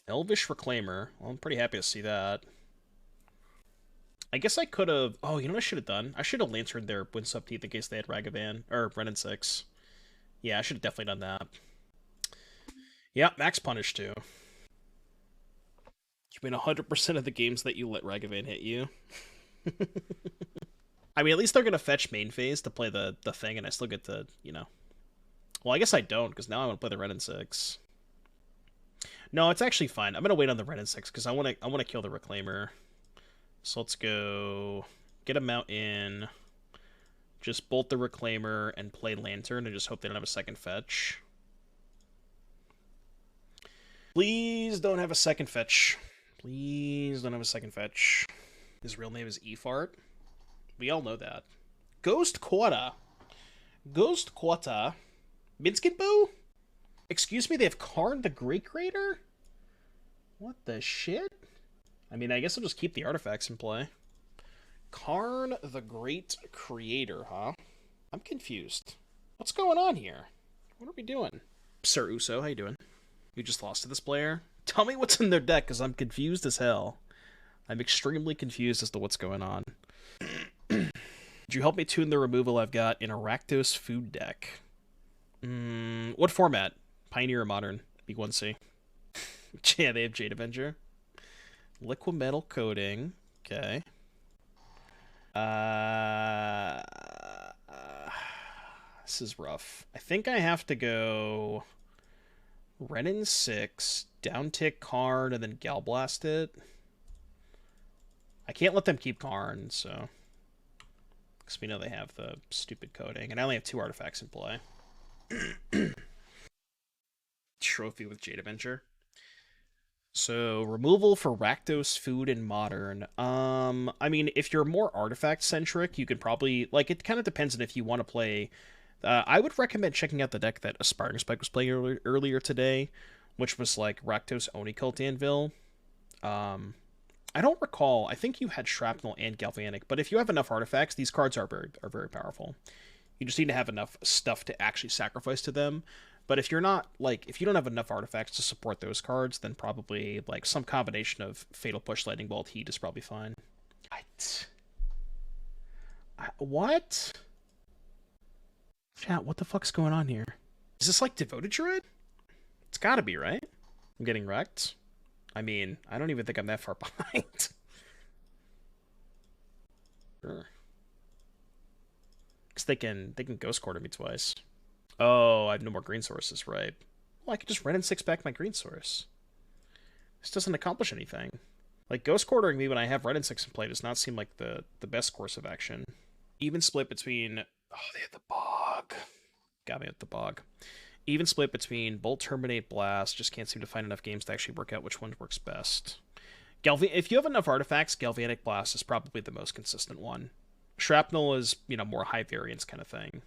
Elvish Reclaimer. Well, I'm pretty happy to see that. I guess I could have... Oh, you know what I should have done? I should have Lanterned their Windswept Teeth in case they had Ragavan. Or Wrenn and Six. Yeah, I should have definitely done that. Yeah, Max Punish too. You win 100% of the games that you let Ragavan hit you. I mean, at least they're going to fetch main phase to play the thing, and I still get to, you know... Well, I guess I don't, because now I want to play the Wrenn and Six. No, it's actually fine. I'm going to wait on the Wrenn and Six, because I want to kill the Reclaimer. So let's go... Get a Mount in. Just bolt the Reclaimer and play Lantern, and just hope they don't have a second fetch. Please don't have a second fetch. Please don't have a second fetch. His real name is Efart. We all know that. Ghost Quota. Ghost Quota. Minskin Bow? Excuse me, they have Karn the Great Creator? What the shit? I mean, I guess I'll just keep the artifacts in play. Karn the Great Creator, huh? I'm confused. What's going on here? What are we doing? Sir Uso, how you doing? You just lost to this player? Tell me what's in their deck, because I'm confused as hell. I'm extremely confused as to what's going on. Could you help me tune the removal I've got in a Rakdos food deck? What format? Pioneer or Modern? B1C. Yeah, they have Jade Avenger. Liquid Metal Coating. Okay. This is rough. I think I have to go Wrenn and Six, downtick Karn, and then Gal Blast it. I can't let them keep Karn, so... because we know they have the stupid coating. And I only have 2 artifacts in play. Trophy with Jade Avenger. So, removal for Rakdos, Food, and Modern. I mean, if you're more artifact-centric, you could probably... like, it kind of depends on if you want to play... I would recommend checking out the deck that Aspiring Spike was playing earlier today, which was, like, Rakdos, Oni Cult Anvil. I don't recall. I think you had Shrapnel and Galvanic, but if you have enough artifacts, these cards are very powerful. You just need to have enough stuff to actually sacrifice to them. But if you're not, like, if you don't have enough artifacts to support those cards, then probably, like, some combination of Fatal Push, Lightning Bolt, Heat is probably fine. What? Chat, what the fuck's going on here? Is this, like, Devoted Druid? It's gotta be, right? I'm getting wrecked. I mean, I don't even think I'm that far behind. Sure. Because they can Ghost Quarter me twice. Oh, I have no more green sources, right? Well, I could just Wrenn and Six back my green source. This doesn't accomplish anything. Like, Ghost Quartering me when I have Wrenn and Six in play does not seem like the best course of action. Even split between... oh, they have the Bog. Got me with the Bog. Even split between Bolt, Terminate, Blast. Just can't seem to find enough games to actually work out which one works best. If you have enough artifacts, Galvanic Blast is probably the most consistent one. Shrapnel is, you know, more high variance kind of thing.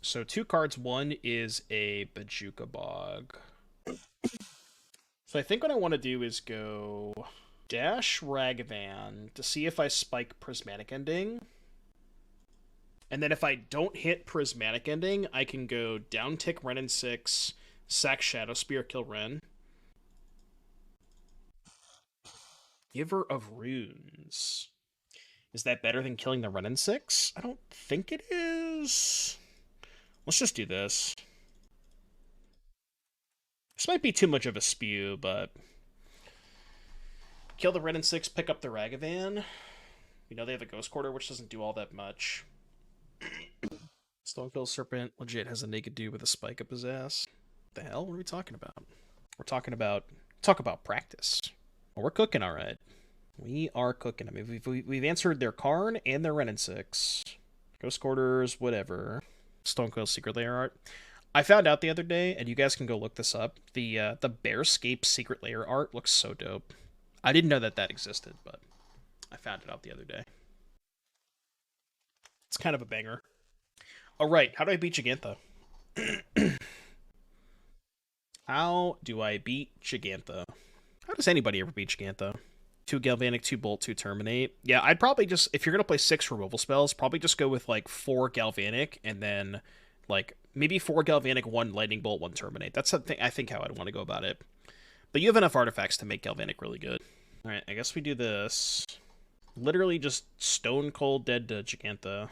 So 2 cards. One is a Boseiju Bog. So I think what I want to do is go dash Ragavan to see if I spike Prismatic Ending. And then if I don't hit Prismatic Ending, I can go down tick Wrenn and Six, sack Shadowspear, kill Wrenn. Giver of Runes. Is that better than killing the Wrenn and Six? I don't think it is. Let's just do this. This might be too much of a spew, but... kill the Wrenn and Six, pick up the Ragavan. We know they have a Ghost Quarter, which doesn't do all that much. Stonekill Serpent legit has a naked dude with a spike up his ass. What the hell? What are we talking about? We're talking about... talk about practice. Well, we're cooking, alright. We are cooking. I mean, we've answered their Karn and their Wrenn and Six. Ghost Quarters, whatever. Stonekill Secret Lair art. I found out the other day, and you guys can go look this up, the Bearscape Secret Lair art looks so dope. I didn't know that that existed, but I found it out the other day. It's kind of a banger. Alright, how do I beat Jegantha? How do I beat Jegantha? How does anybody ever beat Jegantha? 2 Galvanic, 2 Bolt, 2 Terminate. Yeah, I'd probably just, if you're going to play 6 removal spells, probably just go with, like, 4 Galvanic, and then, like, maybe 4 Galvanic, 1 Lightning Bolt, 1 Terminate. That's something, I think, how I'd want to go about it. But you have enough artifacts to make Galvanic really good. Alright, I guess we do this. Literally just stone cold dead to Jegantha.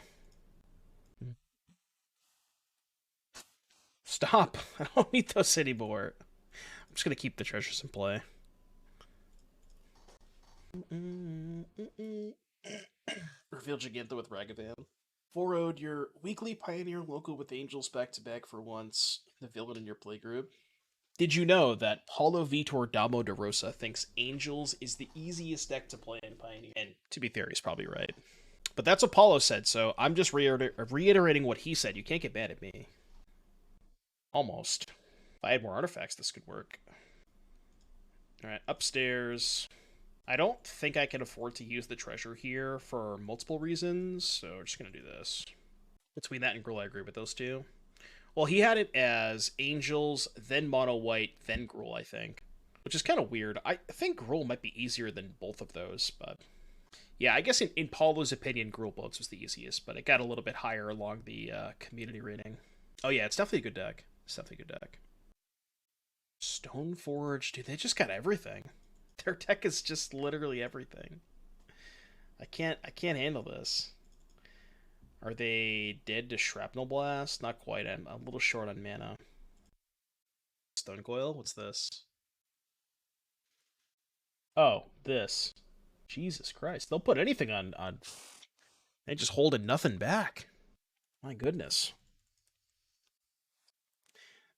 Stop! I don't need those SIDEBOARD. I'm just going to keep the treasures in play. Reveal Jegantha with Ragavan. 4-0'd your weekly Pioneer local with Angels back-to-back for once. The villain in your playgroup. Did you know that Paulo Vitor Damo de Rosa thinks Angels is the easiest deck to play in Pioneer? And to be fair, he's probably right. But that's what Paulo said, so I'm just reiterating what he said. You can't get mad at me. Almost. If I had more artifacts, this could work. Alright, upstairs. I don't think I can afford to use the treasure here for multiple reasons, so we're just going to do this. Between that and Gruul, I agree with those two. Well, he had it as Angels, then Mono White, then Gruul, I think. Which is kind of weird. I think Gruul might be easier than both of those, but... yeah, I guess in Paulo's opinion, Gruul Boats was the easiest, but it got a little bit higher along the community rating. Oh yeah, it's definitely a good deck. It's definitely a good deck. Stoneforge, dude, they just got everything. Their deck is just literally everything. I can't handle this. Are they dead to Shrapnel Blast? Not quite. I'm a little short on mana. Stone Coil? What's this? Oh, this. Jesus Christ. They'll put anything on. They just holding nothing back. My goodness.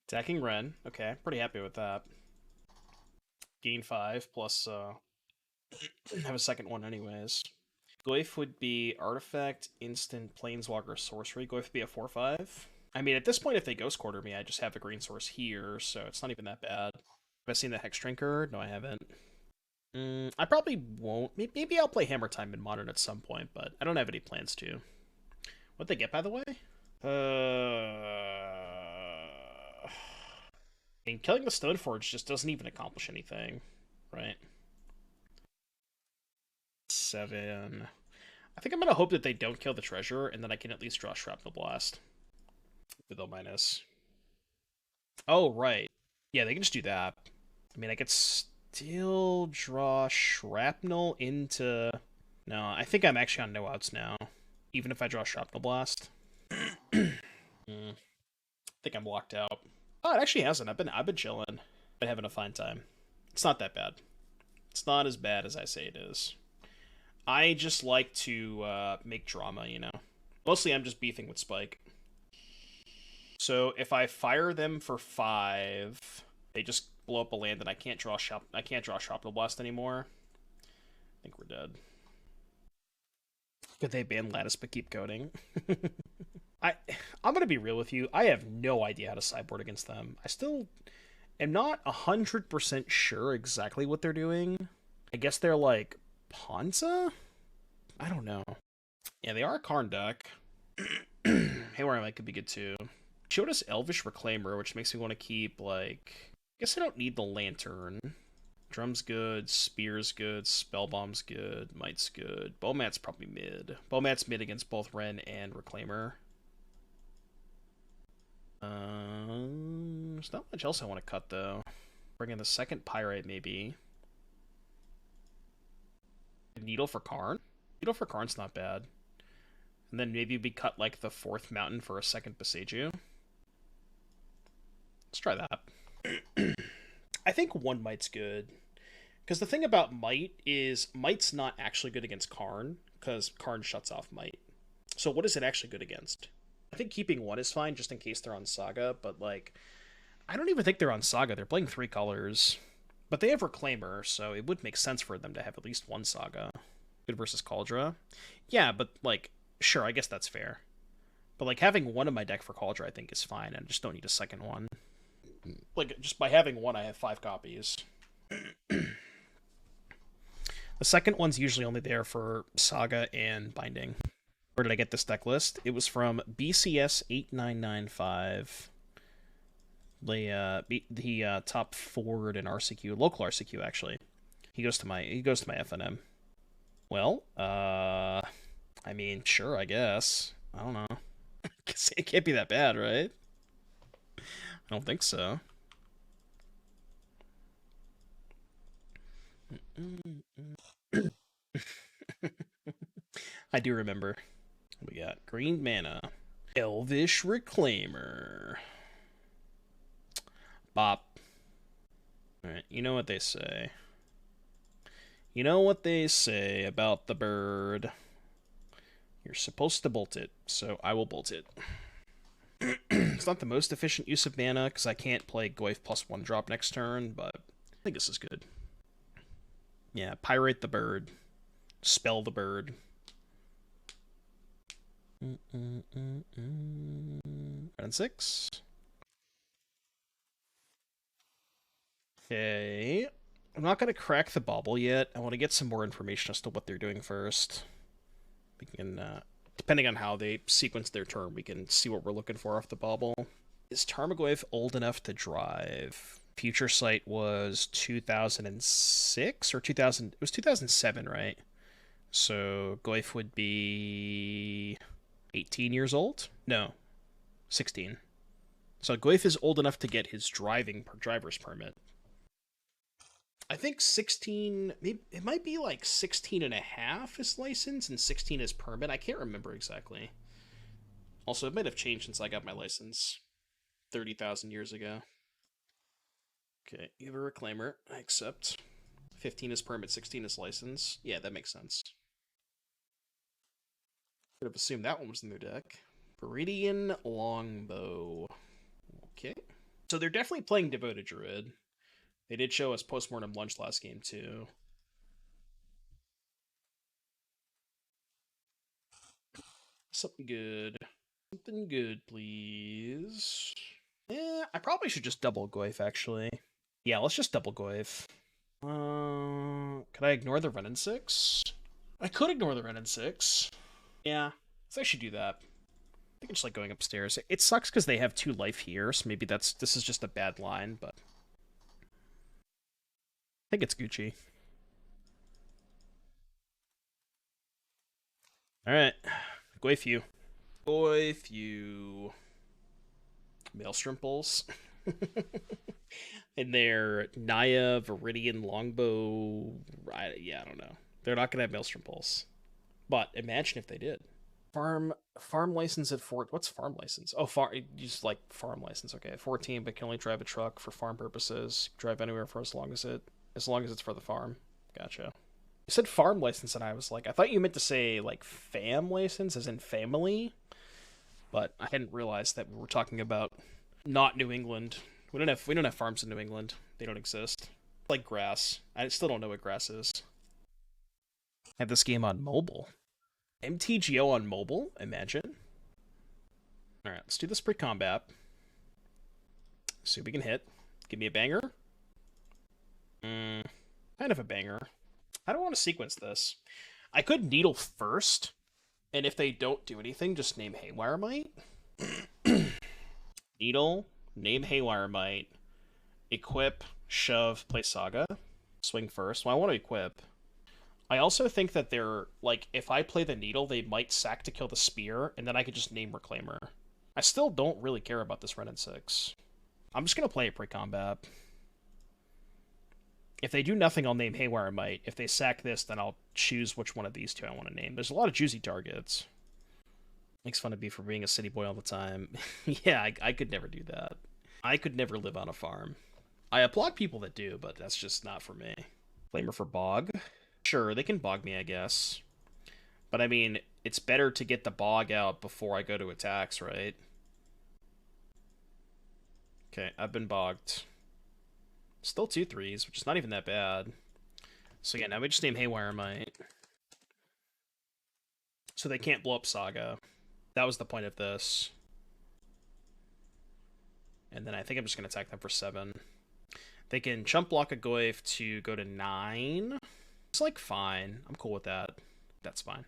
Attacking Wrenn. Okay, pretty happy with that. Gain 5 plus have a second one anyways. Goyf would be artifact, instant, planeswalker, sorcery. Goyf would be a 4/5. I mean, at this point, if they ghost quarter me, I just have a green source here, so it's not even that bad. Have I seen the Hex Drinker? No, I haven't. I probably won't. Maybe I'll play Hammer Time in Modern at some point, but I don't have any plans to. What'd they get, by the way? I mean, killing the Stoneforge just doesn't even accomplish anything, right? 7. I think I'm gonna hope that they don't kill the treasure, and then I can at least draw Shrapnel Blast with O-. Oh, right. Yeah, they can just do that. I mean, I could still draw Shrapnel into... No, I think I'm actually on no outs now, even if I draw Shrapnel Blast. I think I'm locked out. Oh, it actually hasn't. I've been chilling. Been having a fine time. It's not that bad. It's not as bad as I say it is. I just like to make drama, you know. Mostly I'm just beefing with Spike. So if I fire them for 5, they just blow up a land, and I can't draw Shrapnel Blast anymore. I think we're dead. Could they ban Lattice but keep coding? I'm gonna be real with you. I have no idea how to sideboard against them. I still am not 100% sure exactly what they're doing. I guess they're like Ponza? I don't know. Yeah, they are a Karn deck. Haywire Mite could be good too. Showed us Elvish Reclaimer, which makes me want to keep, like... I guess I don't need the Lantern. Drum's good, Spear's good, Spellbomb's good, Mite's good. Bowmat's probably mid. Bowmat's mid against both Wrenn and Reclaimer. There's not much else I want to cut, though. Bring in the second Pyrite, maybe. Needle for Karn? Needle for Karn's not bad. And then maybe we cut, like, the 4th mountain for a second Boseiju. Let's try that. I think 1 Mite's good. Because the thing about Mite is, Mite's not actually good against Karn, because Karn shuts off Mite. So what is it actually good against? I think keeping 1 is fine, just in case they're on Saga, but, like, I don't even think they're on Saga. They're playing 3 colors. But they have Reclaimer, so it would make sense for them to have at least 1 Saga. Good versus Kaldra. Yeah, but, like, sure, I guess that's fair. But, like, having 1 in my deck for Kaldra, I think, is fine. I just don't need a second one. Like, just by having 1, I have 5 copies. The second one's usually only there for Saga and Binding. Where did I get this deck list? It was from BCS8995. The top forward in RCQ, local RCQ actually. He goes to my FNM. Well, I mean, sure, I guess. I don't know. It can't be that bad, right? I don't think so. I do remember. We got green mana. Elvish Reclaimer. Bop. Alright, you know what they say. You know what they say about the bird. You're supposed to bolt it, so I will bolt it. It's not the most efficient use of mana, because I can't play Goyf plus 1 drop next turn, but I think this is good. Yeah, Pyrite the bird. Spell the bird. Wrenn and Six. Okay. I'm not going to crack the Bauble yet. I want to get some more information as to what they're doing first. We can, depending on how they sequence their turn, we can see what we're looking for off the Bauble. Is Tarmogoyf old enough to drive? Future Sight was 2006 or 2000. It was 2007, right? So Goyf would be 18 years old? No, 16. So Goyf is old enough to get his driver's permit. I think 16, maybe it might be like 16 and a half is license and 16 is permit. I can't remember exactly. Also, it might have changed since I got my license 30,000 years ago. Okay, you have a reclaimer. I accept. 15 is permit, 16 is license. Yeah, that makes sense. Could have assumed that one was in their deck. Viridian Longbow. Okay. So they're definitely playing Devoted Druid. They did show us Postmortem Lunch last game, too. Something good. Something good, please. Yeah, I probably should just double Goyf, actually. Yeah, let's just double Goyf. Could I ignore the Wrenn and Six? I could ignore the Wrenn and Six. Yeah, so I should do that. I think I just like going upstairs. It sucks because they have 2 life here, so maybe this is just a bad line, but I think it's Gucci. Alright. Goyf you. Maelstrom Pulse. And their Naya, Viridian, Longbow... I don't know. They're not going to have Maelstrom Pulse. But imagine if they did. Farm license at 4... What's farm license? Oh, just like farm license. Okay, 14, but can only drive a truck for farm purposes. Drive anywhere for as long as it's for the farm. Gotcha. You said farm license, and I was like, I thought you meant to say like fam license, as in family, but I hadn't realized that we were talking about not New England. We don't have farms in New England. They don't exist. Like grass. I still don't know what grass is. I have this game on mobile. MTGO on mobile? Imagine. Alright, let's do this pre-combat. See if we can hit. Give me a banger. Kind of a banger. I don't want to sequence this. I could Needle first, and if they don't do anything, just name Haywire Mite. Needle, name Haywire Mite, equip, shove, play Saga. Swing first. Well, I want to equip. I also think that they're, like, if I play the Needle, they might sack to kill the Spear, and then I could just name Reclaimer. I still don't really care about this Wrenn and Six. I'm just going to play it pre-combat. If they do nothing, I'll name Haywire Mite. If they sack this, then I'll choose which one of these 2 I want to name. There's a lot of juicy targets. Makes fun of me for being a city boy all the time. Yeah, I could never do that. I could never live on a farm. I applaud people that do, but that's just not for me. Flamer for Bog? Sure, they can Bog me, I guess. But I mean, it's better to get the Bog out before I go to attacks, right? Okay, I've been bogged. Still 2 3s, which is not even that bad. So yeah, now we just name Haywire Mite. So they can't blow up Saga. That was the point of this. And then I think I'm just going to attack them for 7. They can chump block a Goyf to go to 9. It's like fine. I'm cool with that. That's fine.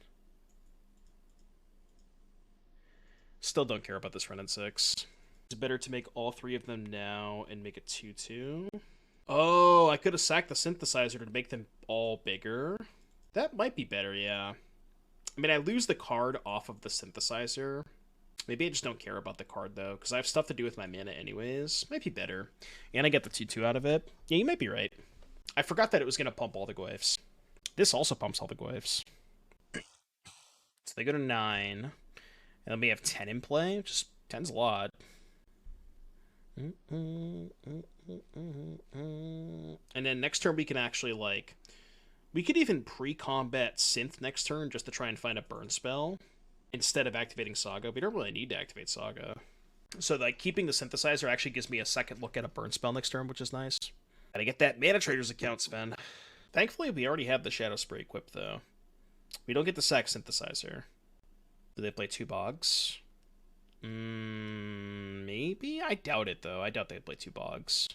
Still don't care about this Wrenn and Six. It's better to make all 3 of them now and make it 2-2. Oh, I could have sacked the Synthesizer to make them all bigger. That might be better, yeah. I mean, I lose the card off of the Synthesizer. Maybe I just don't care about the card, though, because I have stuff to do with my mana anyways. Might be better. And I get the 2-2 out of it. Yeah, you might be right. I forgot that it was going to pump all the Goyfs. This also pumps all the Goyfs. So they go to 9. And then we have 10 in play. Just 10's a lot. And then next turn we can actually, like... We could even pre-combat Synth next turn just to try and find a burn spell instead of activating Saga. We don't really need to activate Saga. So, like, keeping the Synthesizer actually gives me a second look at a burn spell next turn, which is nice. Gotta get that Mana Trader's account, Sven. Thankfully, we already have the Shadowspear equipped, though. We don't get the sack Synthesizer. Do they play 2 Bogs? Maybe? I doubt it, though. I doubt they'd play 2 Bogs.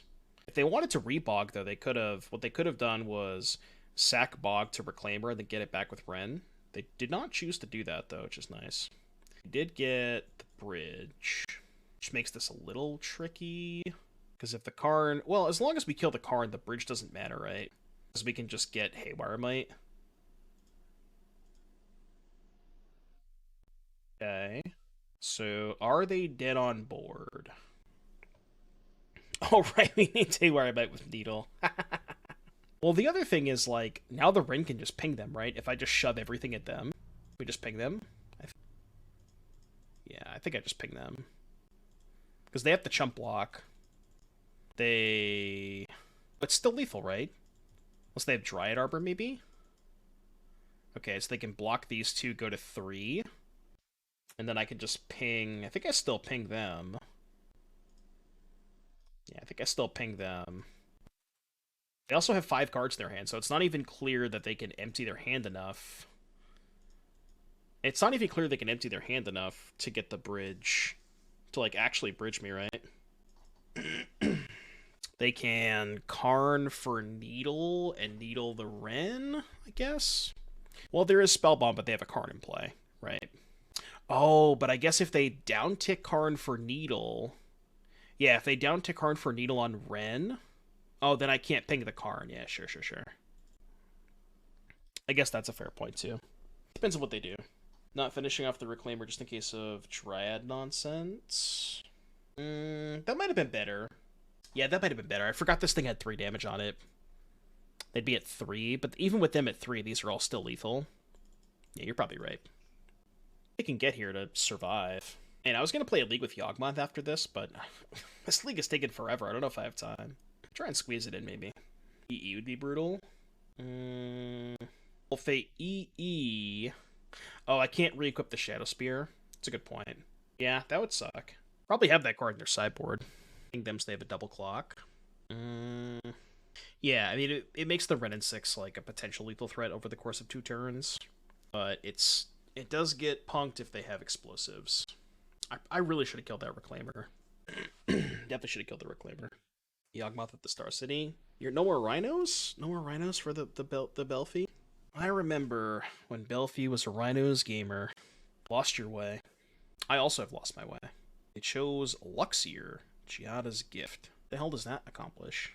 If they wanted to re-Bog, though, they could have... What they could have done was sack Bog to Reclaimer and then get it back with Wrenn. They did not choose to do that, though, which is nice. We did get the Bridge, which makes this a little tricky. Because if the Karn... Well, as long as we kill the Karn, the Bridge doesn't matter, right? Because we can just get Haywire Mite. Okay. So, are they dead on board? Oh, right, we need Haywire Mite with Needle. Well, the other thing is, like, now the Wrenn can just ping them, right? If I just shove everything at them, we just ping them. Yeah, I think I just ping them. Because they have to chump block. It's still lethal, right? Unless they have Dryad Arbor, maybe? Okay, so they can block these two, go to 3. And then I can just ping... I think I still ping them. Yeah, I think I still ping them. They also have 5 cards in their hand, so it's not even clear that they can empty their hand enough. It's not even clear they can empty their hand enough to get the bridge. To, like, actually bridge me, right? They can Karn for Needle and Needle the Wrenn, I guess? Well, there is Spellbomb, but they have a Karn in play, right? Oh, but I guess if they down-tick Karn for Needle... Yeah, if they down-tick Karn for Needle on Wrenn... Oh, then I can't ping the Karn. Yeah, sure. I guess that's a fair point, too. Depends on what they do. Not finishing off the Reclaimer just in case of Dryad nonsense. That might have been better. Yeah, that might have been better. I forgot this thing had 3 damage on it. They'd be at 3, but even with them at 3, these are all still lethal. Yeah, you're probably right. They can get here to survive. And I was going to play a league with Yawgmoth after this, but this league is taking forever. I don't know if I have time. Try and squeeze it in, maybe. EE would be brutal. Fate EE. Oh, I can't re-equip the Shadowspear. That's a good point. Yeah, that would suck. Probably have that card in their sideboard. I think them so they have a double clock. Yeah, I mean, it makes the Wrenn and Six like a potential lethal threat over the course of 2 turns. But it does get punked if they have explosives. I really should have killed that Reclaimer. Definitely should have killed the Reclaimer. Yawgmoth at the Star City. You're no more rhinos? No more rhinos for the Belfie? I remember when Belfie was a rhinos gamer. Lost your way. I also have lost my way. It chose Luxier, Giada's Gift. The hell does that accomplish?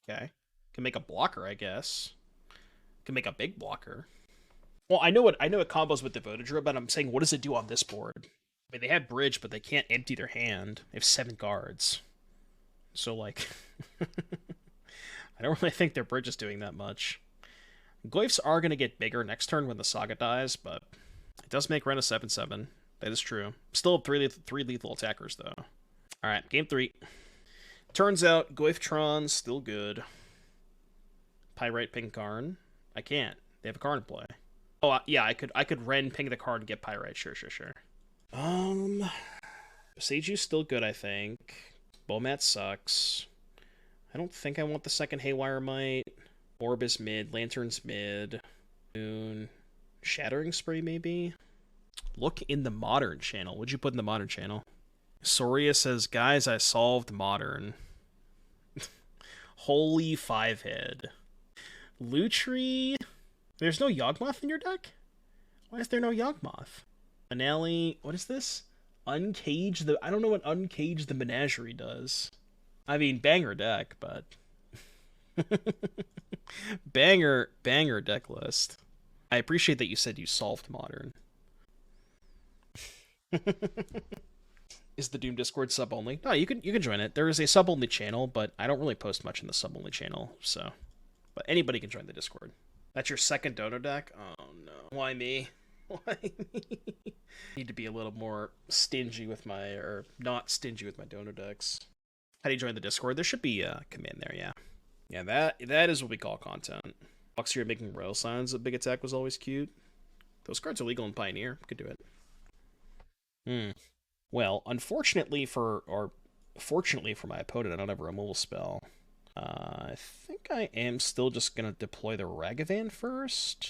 Okay. Can make a blocker, I guess. Can make a big blocker. Well, I know it combos with the Boseiju, but I'm saying, what does it do on this board? I mean, they have bridge, but they can't empty their hand. They have 7 guards. So, like, I don't really think their bridge is doing that much. Glyphs are going to get bigger next turn when the Saga dies, but it does make Wrenn a 7/7. That is true. Still 3 lethal attackers, though. Alright, game 3. Turns out, Glyphtron's still good. Pyrite ping Karn. I can't. They have a Karn in play. Oh, yeah, I could Wrenn ping the Karn and get Pyrite. Sure. Boseiju's still good, I think. Bomat sucks. I don't think I want the second Haywire Mite. Orb is mid. Lantern's mid. Moon. Shattering Spree, maybe? Look in the Modern channel. What'd you put in the Modern channel? Soria says, guys, I solved Modern. Holy 5-head. Lutri. There's no Yawgmoth in your deck? Why is there no Yawgmoth? Finale. What is this? Uncage the... I don't know what Uncage the Menagerie does. I mean, banger deck, but... banger deck list. I appreciate that you said you solved Modern. Is the Doom Discord sub-only? No, you can join it. There is a sub-only channel, but I don't really post much in the sub-only channel, so... But anybody can join the Discord. That's your second dono deck? Oh, no. Why me? Why me? Need to be a little more stingy with my... Or not stingy with my dono decks. How do you join the Discord? There should be a command there, yeah. Yeah, that is what we call content. Luxier making Royal Signs a big attack was always cute. Those cards are legal in Pioneer. Could do it. Well, fortunately for my opponent, I don't have a removal spell. I think I am still just going to deploy the Ragavan first.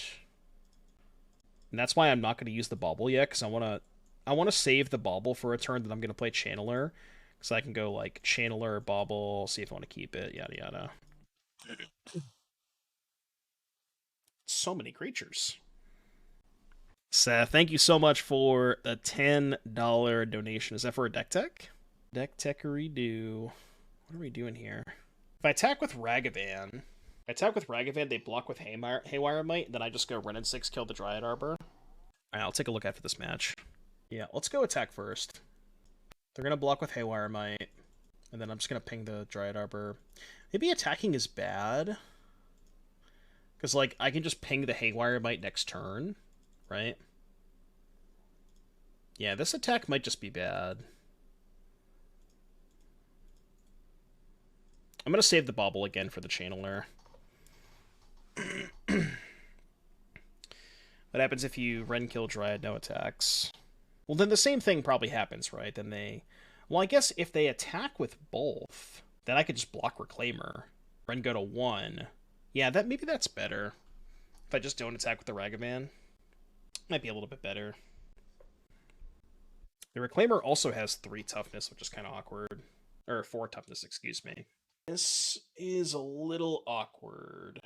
And that's why I'm not going to use the Bauble yet, because I want to save the Bauble for a turn that I'm going to play Channeler. So I can go, like, Channeler, Bauble, see if I want to keep it, yada yada. So many creatures. Seth, thank you so much for the $10 donation. Is that for a deck tech? Deck techery do. What are we doing here? If I attack with Ragavan, they block with Haywire Mite, and then I just go Wrenn and Six, kill the Dryad Arbor. Alright, I'll take a look after this match. Yeah, let's go attack first. They're going to block with Haywire Mite, and then I'm just going to ping the Dryad Arbor. Maybe attacking is bad. Because, like, I can just ping the Haywire Mite next turn, right? Yeah, this attack might just be bad. I'm going to save the Bauble again for the Channeler. What happens if you Wrenn kill Dryad, no attacks? Well, then the same thing probably happens, right? Then they... Well, I guess if they attack with both, then I could just block Reclaimer. Wrenn go to 1. Yeah, maybe that's better. If I just don't attack with the Ragavan. Might be a little bit better. The Reclaimer also has 3 toughness, which is kind of awkward. Or 4 toughness, excuse me. This is a little awkward.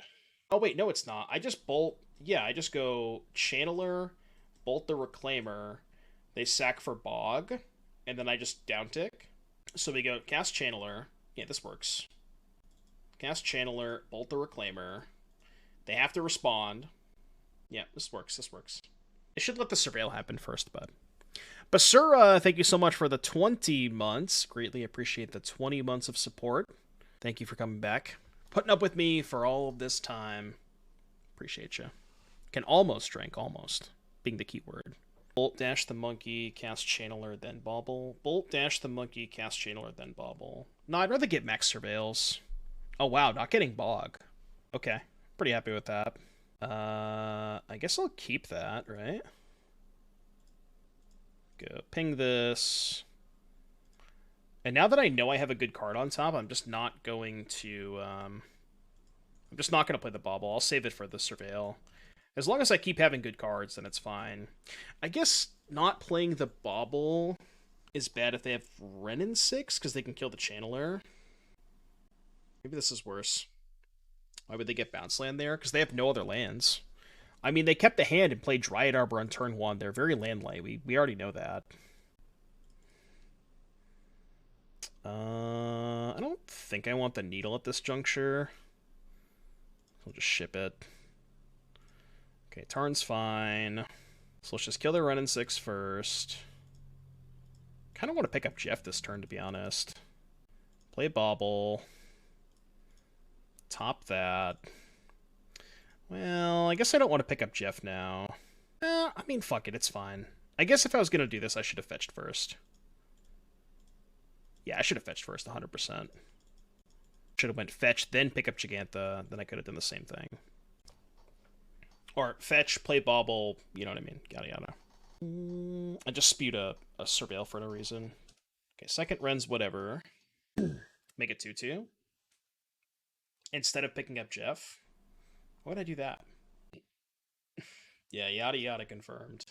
Oh, wait, no, it's not. I just bolt... Yeah, I just go Channeler, bolt the Reclaimer, they sack for Bog, and then I just downtick. So we go cast Channeler. Yeah, this works. Cast Channeler, bolt the Reclaimer. They have to respond. Yeah, this works, this works. I should let the Surveil happen first, bud. Basura, thank you so much for the 20 months. Greatly appreciate the 20 months of support. Thank you for coming back. Putting up with me for all of this time. Appreciate you. Can almost drink, almost. Being the key word. Bolt dash the monkey, cast Channeler, then Bauble. Bolt dash the monkey, cast Channeler, then Bauble. No, I'd rather get max Surveils. Oh wow, not getting Bog. Okay, pretty happy with that. I guess I'll keep that, right? Go ping this. And now that I know I have a good card on top, I'm just not going to... I'm just not going to play the Bauble. I'll save it for the Surveil. As long as I keep having good cards, then it's fine. I guess not playing the Bauble is bad if they have Wrenn and Six, because they can kill the Channeler. Maybe this is worse. Why would they get Bounce Land there? Because they have no other lands. I mean, they kept the hand and played Dryad Arbor on turn 1. They're very land light. We already know that. I don't think I want the Needle at this juncture. We'll just ship it. Okay, Tarn's fine. So let's just kill the Wrenn and Six first. Kind of want to pick up Jeff this turn, to be honest. Play Bauble. Top that. Well, I guess I don't want to pick up Jeff now. I mean, fuck it, it's fine. I guess if I was going to do this, I should have fetched first. Yeah, I should have fetched first, 100%. Should have went fetch, then pick up Jegantha, then I could have done the same thing. Or fetch, play Bauble, you know what I mean, yada yada. I just spewed a Surveil for no reason. Okay, second Wren's whatever. Make it 2-2. Instead of picking up Jeff. Why would I do that? Yeah, yada yada confirmed.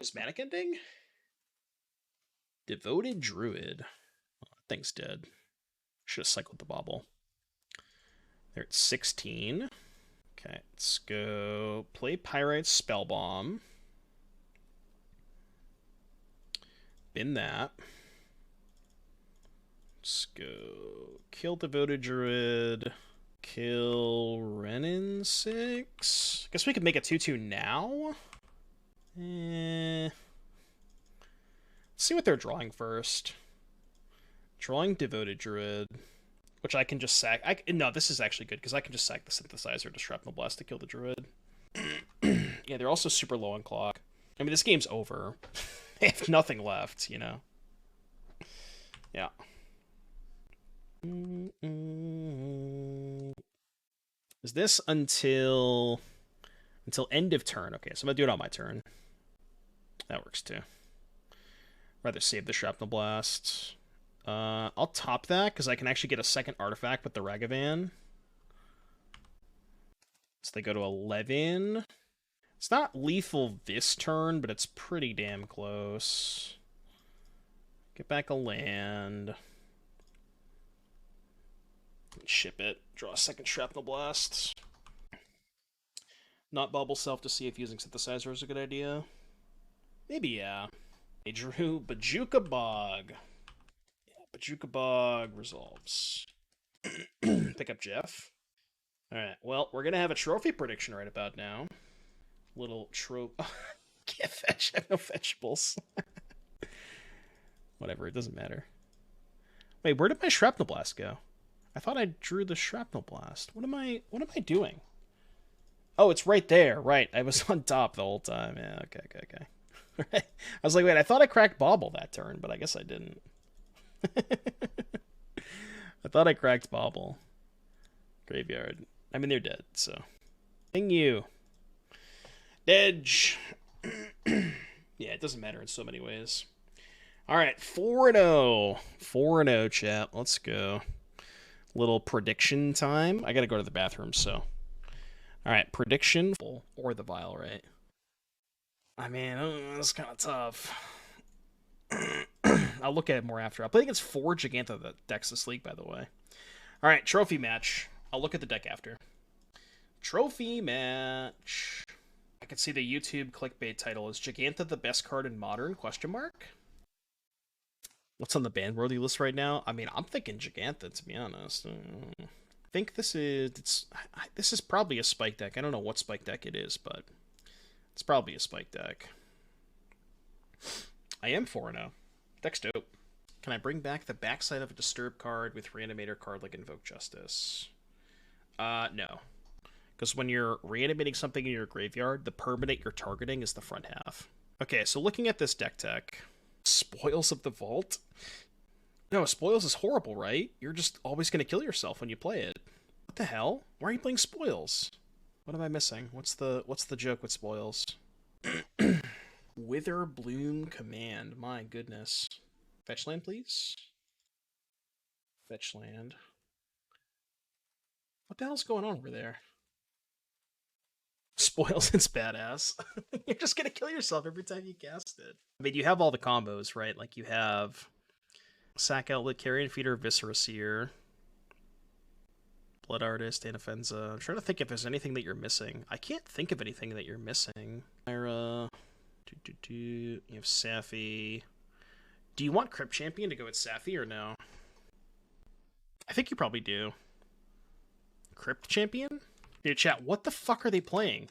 Is Manic ending? Devoted Druid. Oh, that thing's dead. Should have cycled the Bauble. They're at 16. Okay, let's go play Pyrite Spellbomb. Bin that. Let's go kill Devoted Druid. Kill Wrenn and Six. Guess we could make a 2-2 now. Let's see what they're drawing first. Drawing Devoted Druid. Which I can just sack. No, this is actually good, because I can just sack the Synthesizer to Shrapnel Blast to kill the Druid. Yeah, they're also super low on clock. I mean, this game's over. They have nothing left, you know? Yeah. Is this until end of turn? Okay, so I'm gonna do it on my turn. That works too. Rather save the Shrapnel Blast. I'll top that because I can actually get a second artifact with the Ragavan. So they go to 11. It's not lethal this turn, but it's pretty damn close. Get back a land. Ship it. Draw a second Shrapnel Blast. Not Bauble Self to see if using Synthesizer is a good idea. Maybe, yeah. I drew Bojuka Bog. Yeah, Bojuka Bog resolves. Pick up Jeff. Alright, well, we're gonna have a trophy prediction right about now. Little trope. Can't fetch. I have no fetchables. Whatever, it doesn't matter. Wait, where did my Shrapnel Blast go? I thought I drew the Shrapnel Blast. What am I doing? Oh, it's right there. Right. I was on top the whole time. Yeah, okay. Right. I was like, wait, I thought I cracked Bauble that turn, but I guess I didn't. I thought I cracked Bauble. Graveyard. I mean, they're dead, so. Ding you. Edge. Yeah, it doesn't matter in so many ways. All right, 4-0. 4-0, chat. Let's go. Little prediction time. I got to go to the bathroom, so. All right, prediction or the vial, right? I mean, that's kind of tough. I'll look at it more after. I'll play against 4 Jegantha that decks this league, by the way. All right, trophy match. I'll look at the deck after. Trophy match. I can see the YouTube clickbait title is Jegantha the best card in Modern? Question mark. What's on the ban-worthy list right now? I mean, I'm thinking Jegantha, to be honest. I think this is probably a spike deck. I don't know what spike deck it is, but it's probably a spike deck. I am 4-0. Deck's dope. Can I bring back the backside of a Disturb card with Reanimator card like Invoke Justice? No. Because when you're reanimating something in your graveyard, the permanent you're targeting is the front half. Okay, so looking at this deck tech. Spoils of the Vault? No, Spoils is horrible, right? You're just always going to kill yourself when you play it. What the hell? Why are you playing Spoils? What am I missing? What's the joke with Spoils? Wither Bloom Command. My goodness. Fetch land, please. Fetch land. What the hell's going on over there? Spoils, it's badass. You're just gonna kill yourself every time you cast it. I mean, you have all the combos, right? Like, you have Sack Outlet, Carrion Feeder, Viscera Seer, Blood Artist, Anafenza. I'm trying to think if there's anything that you're missing. I can't think of anything that you're missing. Myra. You have Safi. Do you want Crypt Champion to go with Safi or no? I think you probably do. Crypt Champion? Dude, chat, what the fuck are they playing?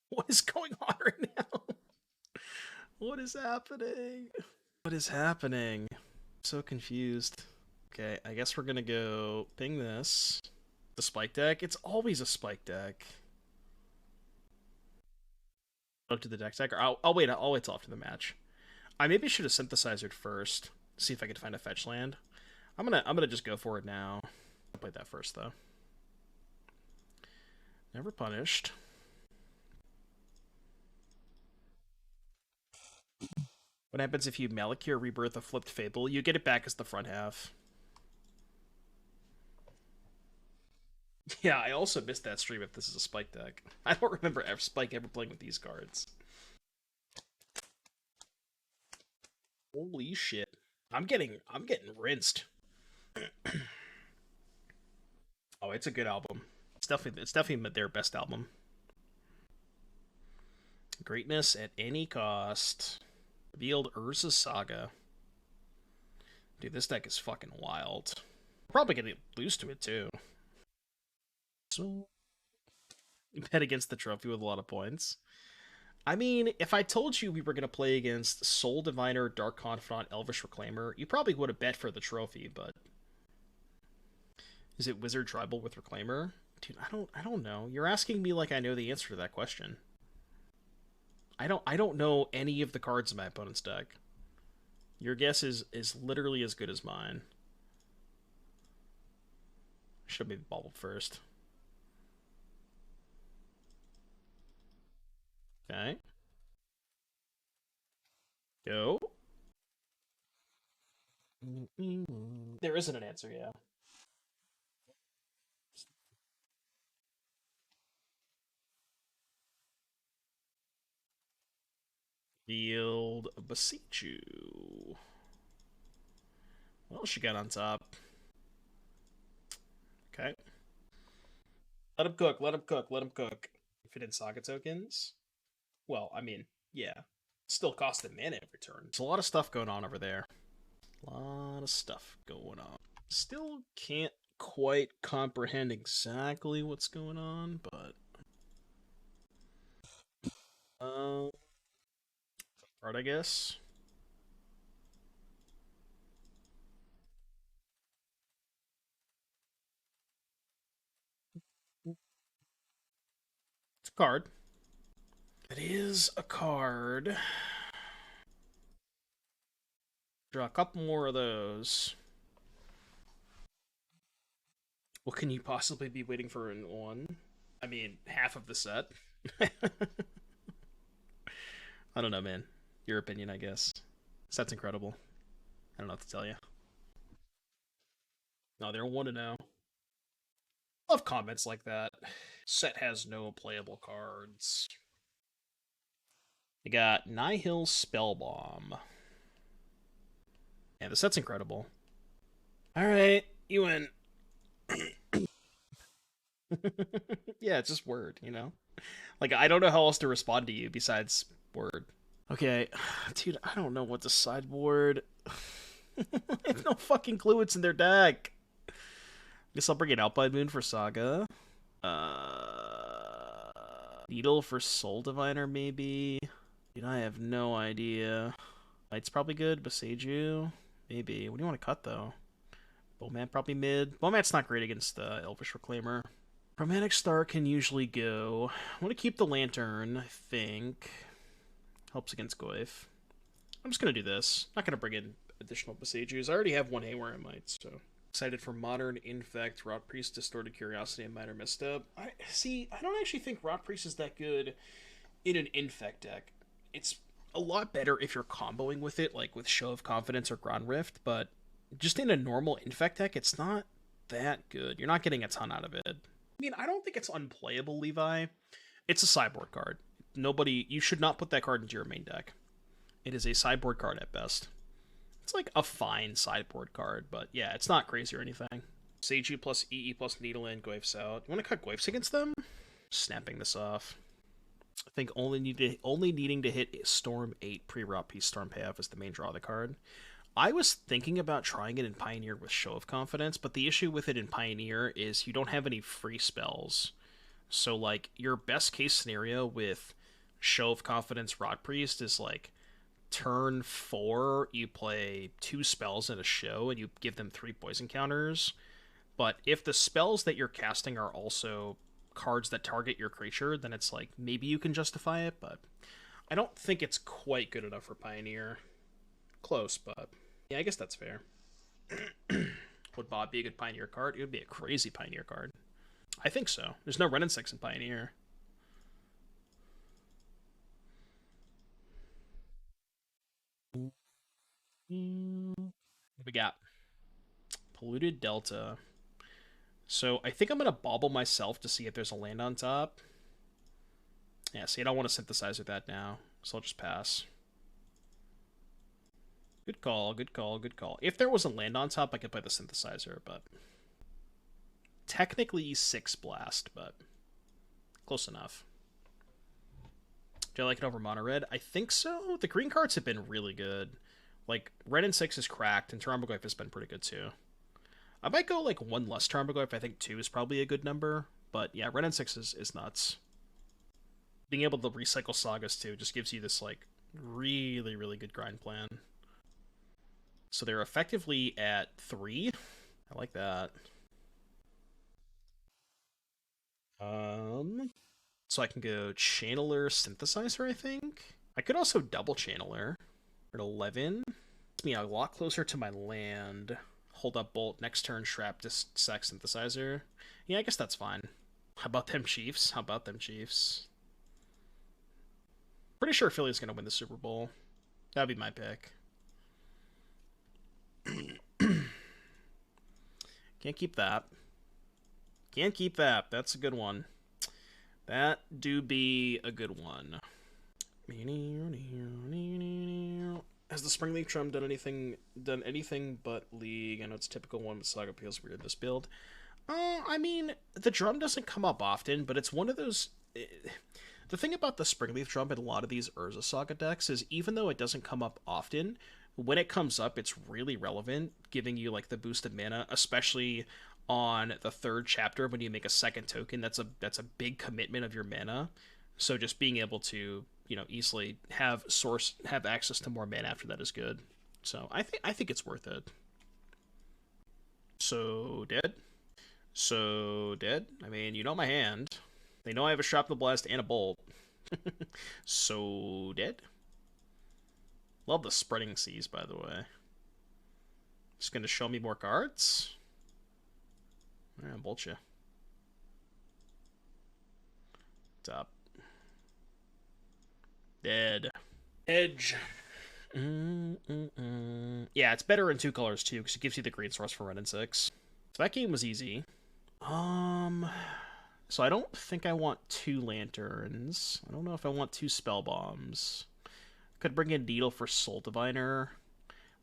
What is going on right now? What is happening? What is happening? I'm so confused. Okay, I guess we're gonna go ping this. The spike deck? It's always a spike deck. Go to the deck tech, or I'll wait till after the match. I maybe should have synthesized first. See if I could find a fetch land. I'm gonna just go for it now. I'll play that first though. Never punished. What happens if you Malakir Rebirth a flipped Fable? You get it back as the front half. Yeah, I also missed that stream if this is a spike deck. I don't remember Spike ever playing with these cards. Holy shit. I'm getting rinsed. Oh, it's a good album. It's definitely their best album. Greatness at any cost. Revealed Urza Saga. Dude, this deck is fucking wild. Probably gonna lose to it too. So you bet against the trophy with a lot of points. I mean, if I told you we were gonna play against Soul Diviner, Dark Confidant, Elvish Reclaimer, you probably would have bet for the trophy, but is it Wizard Tribal with Reclaimer? Dude, I don't know. You're asking me like I know the answer to that question. I don't know any of the cards in my opponent's deck. Your guess is literally as good as mine. Should be Bauble first. Okay. Go. There isn't an answer, yeah. Field Boseiju. What else she got on top? Okay. Let him cook, let him cook, let him cook. Fit in Saga tokens? Well, I mean, yeah. Still cost a mana every turn. There's a lot of stuff going on over there. A lot of stuff going on. Still can't quite comprehend exactly what's going on, but... Card, I guess. Card. It is a card. Draw a couple more of those. What can you possibly be waiting for in one? I mean, half of the set. I don't know, man. Your opinion, I guess. Set's incredible. I don't know what to tell you. No, they're 1-0. Love comments like that. Set has no playable cards. You got Nihil Spellbomb. Yeah, the set's incredible. Alright, you win. Yeah, it's just word, you know? Like, I don't know how else to respond to you besides word. Okay, dude, I don't know what to sideboard. I have no fucking clue what's in their deck. Guess I'll bring an Alpine Moon for Saga. Needle for Soul Diviner, maybe. Dude, I have no idea. Mite's probably good. Boseiju, maybe. What do you want to cut, though? Bowman probably mid. Bowman's not great against Elvish Reclaimer. Chromatic Star can usually go. I want to keep the Lantern, I think. Helps against Goyf. I'm just going to do this. Not going to bring in additional Boseijus. I already have one Haywire Mite, so... Excited for Modern, Infect, Rot Priest, Distorted Curiosity, and Minor Misstep. I don't actually think Rot Priest is that good in an Infect deck. It's a lot better if you're comboing with it, like with Show of Confidence or Grand Rift, but just in a normal Infect deck, it's not that good. You're not getting a ton out of it. I mean, I don't think it's unplayable, Levi. It's a sideboard card. You should not put that card into your main deck. It is a sideboard card at best. It's like a fine sideboard card, but yeah, it's not crazy or anything. Boseiju plus EE plus Needle and Goyf's out. You want to cut Goyf's against them? Snapping this off. I think only needing to hit Storm 8 pre-Rot Piece Storm payoff is the main draw of the card. I was thinking about trying it in Pioneer with Show of Confidence, but the issue with it in Pioneer is you don't have any free spells. So, like, your best case scenario with Show of Confidence Rot Priest is, like, turn 4, you play 2 spells in a show, and you give them 3 poison counters. But if the spells that you're casting are also cards that target your creature, then it's like, maybe you can justify it, but I don't think it's quite good enough for Pioneer. Close, but yeah, I guess that's fair. Would Bob be a good Pioneer card? It would be a crazy Pioneer card. I think so. There's no Wrenn and Six in Pioneer. What we got? Polluted Delta. So I think I'm going to Bauble myself to see if there's a land on top. Yeah, see, I don't want to synthesize with that now, so I'll just pass. Good call, good call, good call. If there was a land on top, I could play the synthesizer, but... Technically 6 blast, but... Close enough. Do I like it over mono red? I think so. The green cards have been really good. Like, Wrenn and Six is cracked, and Tarmogoyf has been pretty good too. I might go like 1 less Tarmogoyf. I think 2 is probably a good number. But yeah, Wrenn and Six is nuts. Being able to recycle Sagas too just gives you this like really, really good grind plan. So they're effectively at 3. I like that. So I can go Channeler Synthesizer, I think. I could also double Channeler at 11. Gets me a lot closer to my land. Hold up Bolt, next turn Shrap, sack Synthesizer. Yeah, I guess that's fine. How about them Chiefs? How about them Chiefs? Pretty sure Philly's gonna win the Super Bowl. That'd be my pick. Can't keep that. Can't keep that. That's a good one. That do be a good one. Has the Springleaf Drum done anything but League? I know it's a typical one, but Saga feels weird this build. I mean, the drum doesn't come up often, but it's one of those... The thing about the Springleaf Drum in a lot of these Urza Saga decks is even though it doesn't come up often, when it comes up, it's really relevant, giving you like the boosted mana, especially on the 3rd chapter when you make a 2nd token. That's a big commitment of your mana. So just being able to, you know, easily have access to more mana after that is good. So I think it's worth it. So dead. I mean, you know my hand. They know I have a Shrapnel Blast and a Bolt. So dead. Love the Spreading Seas, by the way. Just gonna show me more cards? Alright, Bolt you. Top. Dead. Edge. Yeah, it's better in 2 colors too, because it gives you the green source for Wrenn and Six. So that game was easy. So I don't think I want 2 lanterns. I don't know if I want 2 spellbombs. Could bring in Needle for Soul Diviner.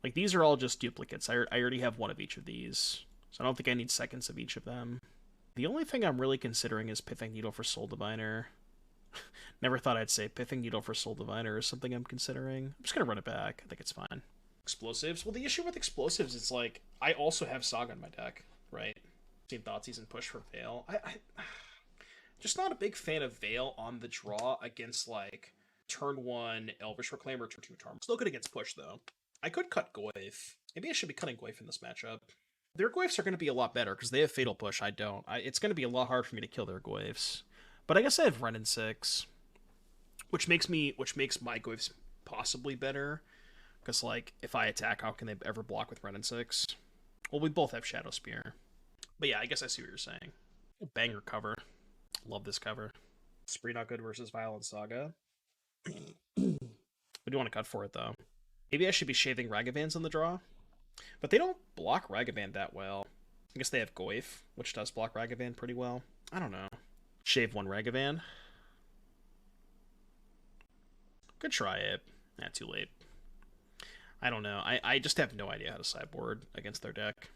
Like, these are all just duplicates. I already have 1 of each of these. So I don't think I need seconds of each of them. The only thing I'm really considering is Pithing Needle for Soul Diviner. Never thought I'd say Pithing Needle for Soul Diviner is something I'm considering. I'm just going to run it back. I think it's fine. Explosives? Well, the issue with explosives is, like, I also have Saga in my deck, right? Seen Thoughtseize and push for Veil. I just not a big fan of Veil on the draw against, like, turn 1 Elvish Reclaimer, turn 2 Tarmogoyf. Still good against push, though. I could cut Goyf. Maybe I should be cutting Goyf in this matchup. Their Goyfs are going to be a lot better, because they have Fatal Push, I don't. It's going to be a lot hard for me to kill their Goyfs. But I guess I have Wrenn and Six, which makes my Goyfs possibly better. Because, like, if I attack, how can they ever block with Wrenn and Six? Well, we both have Shadowspear. But yeah, I guess I see what you're saying. Banger cover. Love this cover. Spree not good versus Violent Saga. We do want to cut for it, though. Maybe I should be shaving Ragavans in the draw. But they don't block Ragavan that well. I guess they have Goyf, which does block Ragavan pretty well. I don't know. Shave 1 Ragavan. Could try it. Nah, too late. I don't know. I just have no idea how to sideboard against their deck.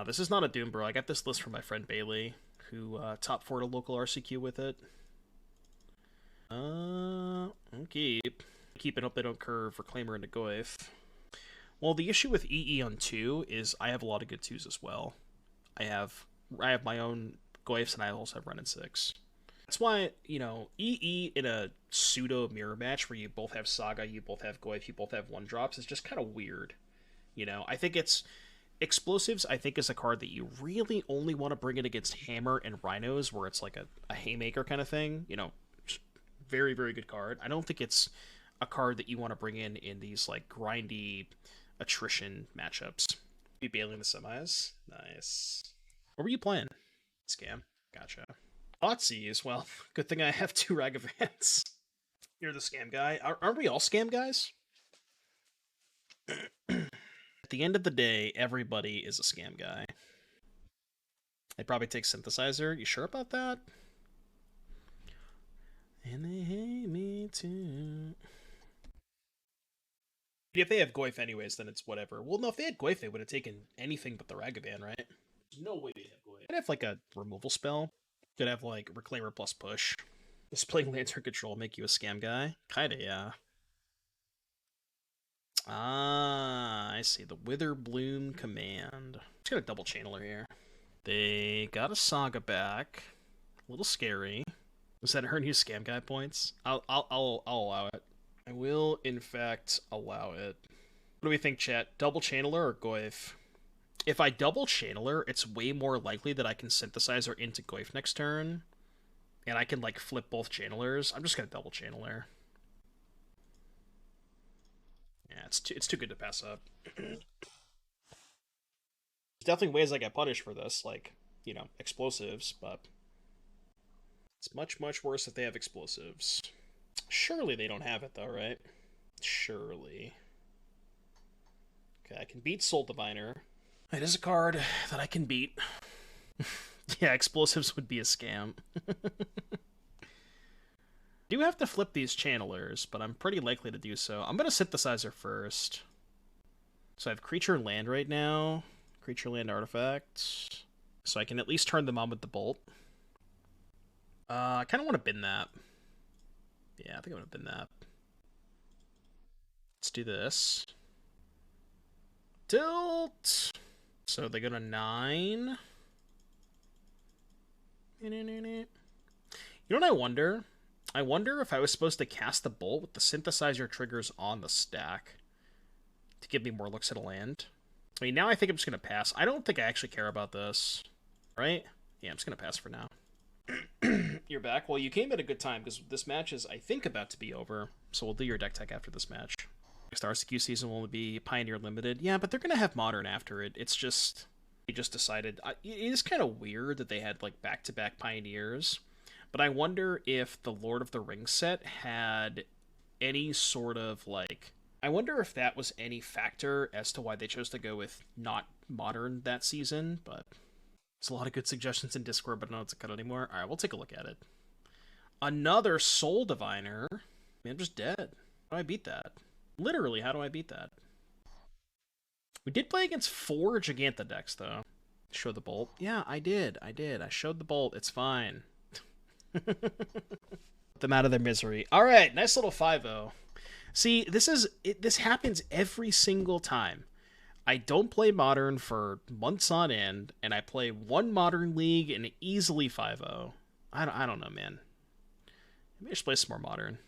This is not a Doom Bro. I got this list from my friend Bailey, who top 4'd a local RCQ with it. Okay. Keep it up they don't curve Reclaimer into Goyf. Well, the issue with EE on 2 is I have a lot of good 2s as well. I have my own Goyfs, and I also have Wrenn and Six. That's why, you know, EE in a pseudo mirror match where you both have Saga, you both have Goyf, you both have 1-drops is just kind of weird. You know, I think it's... Explosives, I think, is a card that you really only want to bring it against Hammer and Rhinos, where it's like a Haymaker kind of thing. You know, very, very good card. I don't think it's a card that you want to bring in these, like, grindy attrition matchups. Be bailing the semis. Nice. What were you playing? Scam. Gotcha. Thoughtseize. Well, good thing I have 2 Ragavans. You're the scam guy. Aren't we all scam guys? At the end of the day, everybody is a scam guy. They probably take Synthesizer. You sure about that? And they hate me too. If they have Goyf anyways, then it's whatever. Well, no, if they had Goyf, they would have taken anything but the Ragavan, right? There's no way they have Goyf. I'd have, like, a removal spell. Could have, like, Reclaimer plus push. Displaying Lantern Control make you a scam guy? Kinda, yeah. Ah, I see. The Wither Bloom command. Let's get a double channeler here. They got a Saga back. A little scary. Was that earn you scam guy points? I'll allow it. I will, in fact, allow it. What do we think, chat? Double channeler or Goyf? If I double channeler, it's way more likely that I can Synthesizer into Goyf next turn. And I can, like, flip both channelers. I'm just gonna double channeler. Yeah, it's too good to pass up. There's definitely ways I get punished for this, like, you know, explosives, but it's much, much worse if they have explosives. Surely they don't have it, though, right? Surely. Okay, I can beat Soul Diviner. It is a card that I can beat. Yeah, explosives would be a scam. Do have to flip these channelers, but I'm pretty likely to do so. I'm going to Synthesizer first. So I have Creature and Land right now. Creature, Land, Artifact. So I can at least turn them on with the Bolt. I kind of want to bin that. Yeah, I think I'm going to bin that. Let's do this. Tilt! So they go to 9. You know what I wonder? I wonder if I was supposed to cast the Bolt with the Synthesizer triggers on the stack to give me more looks at a land. I mean, now I think I'm just going to pass. I don't think I actually care about this. Right? Yeah, I'm just going to pass for now. You're back. Well, you came at a good time, because this match is, I think, about to be over. So we'll do your deck tech after this match. Next RCQ season will be Pioneer Limited. Yeah, but they're going to have Modern after it. It's just... They just decided... It is kind of weird that they had, like, back-to-back Pioneers. But I wonder if the Lord of the Rings set had any sort of, like... I wonder if that was any factor as to why they chose to go with not Modern that season, but... There's a lot of good suggestions in Discord, but I don't know what to cut anymore. Alright, we'll take a look at it. Another Soul Diviner. Man, I'm just dead. How do I beat that? Literally, how do I beat that? We did play against 4 Jegantha decks, though. Show the Bolt. Yeah, I did. I showed the Bolt. It's fine. Put them out of their misery. Alright, nice little 5-0. See, this happens every single time. I don't play Modern for months on end, and I play one Modern League and easily 5-0. I don't know, man. Maybe I should play some more Modern.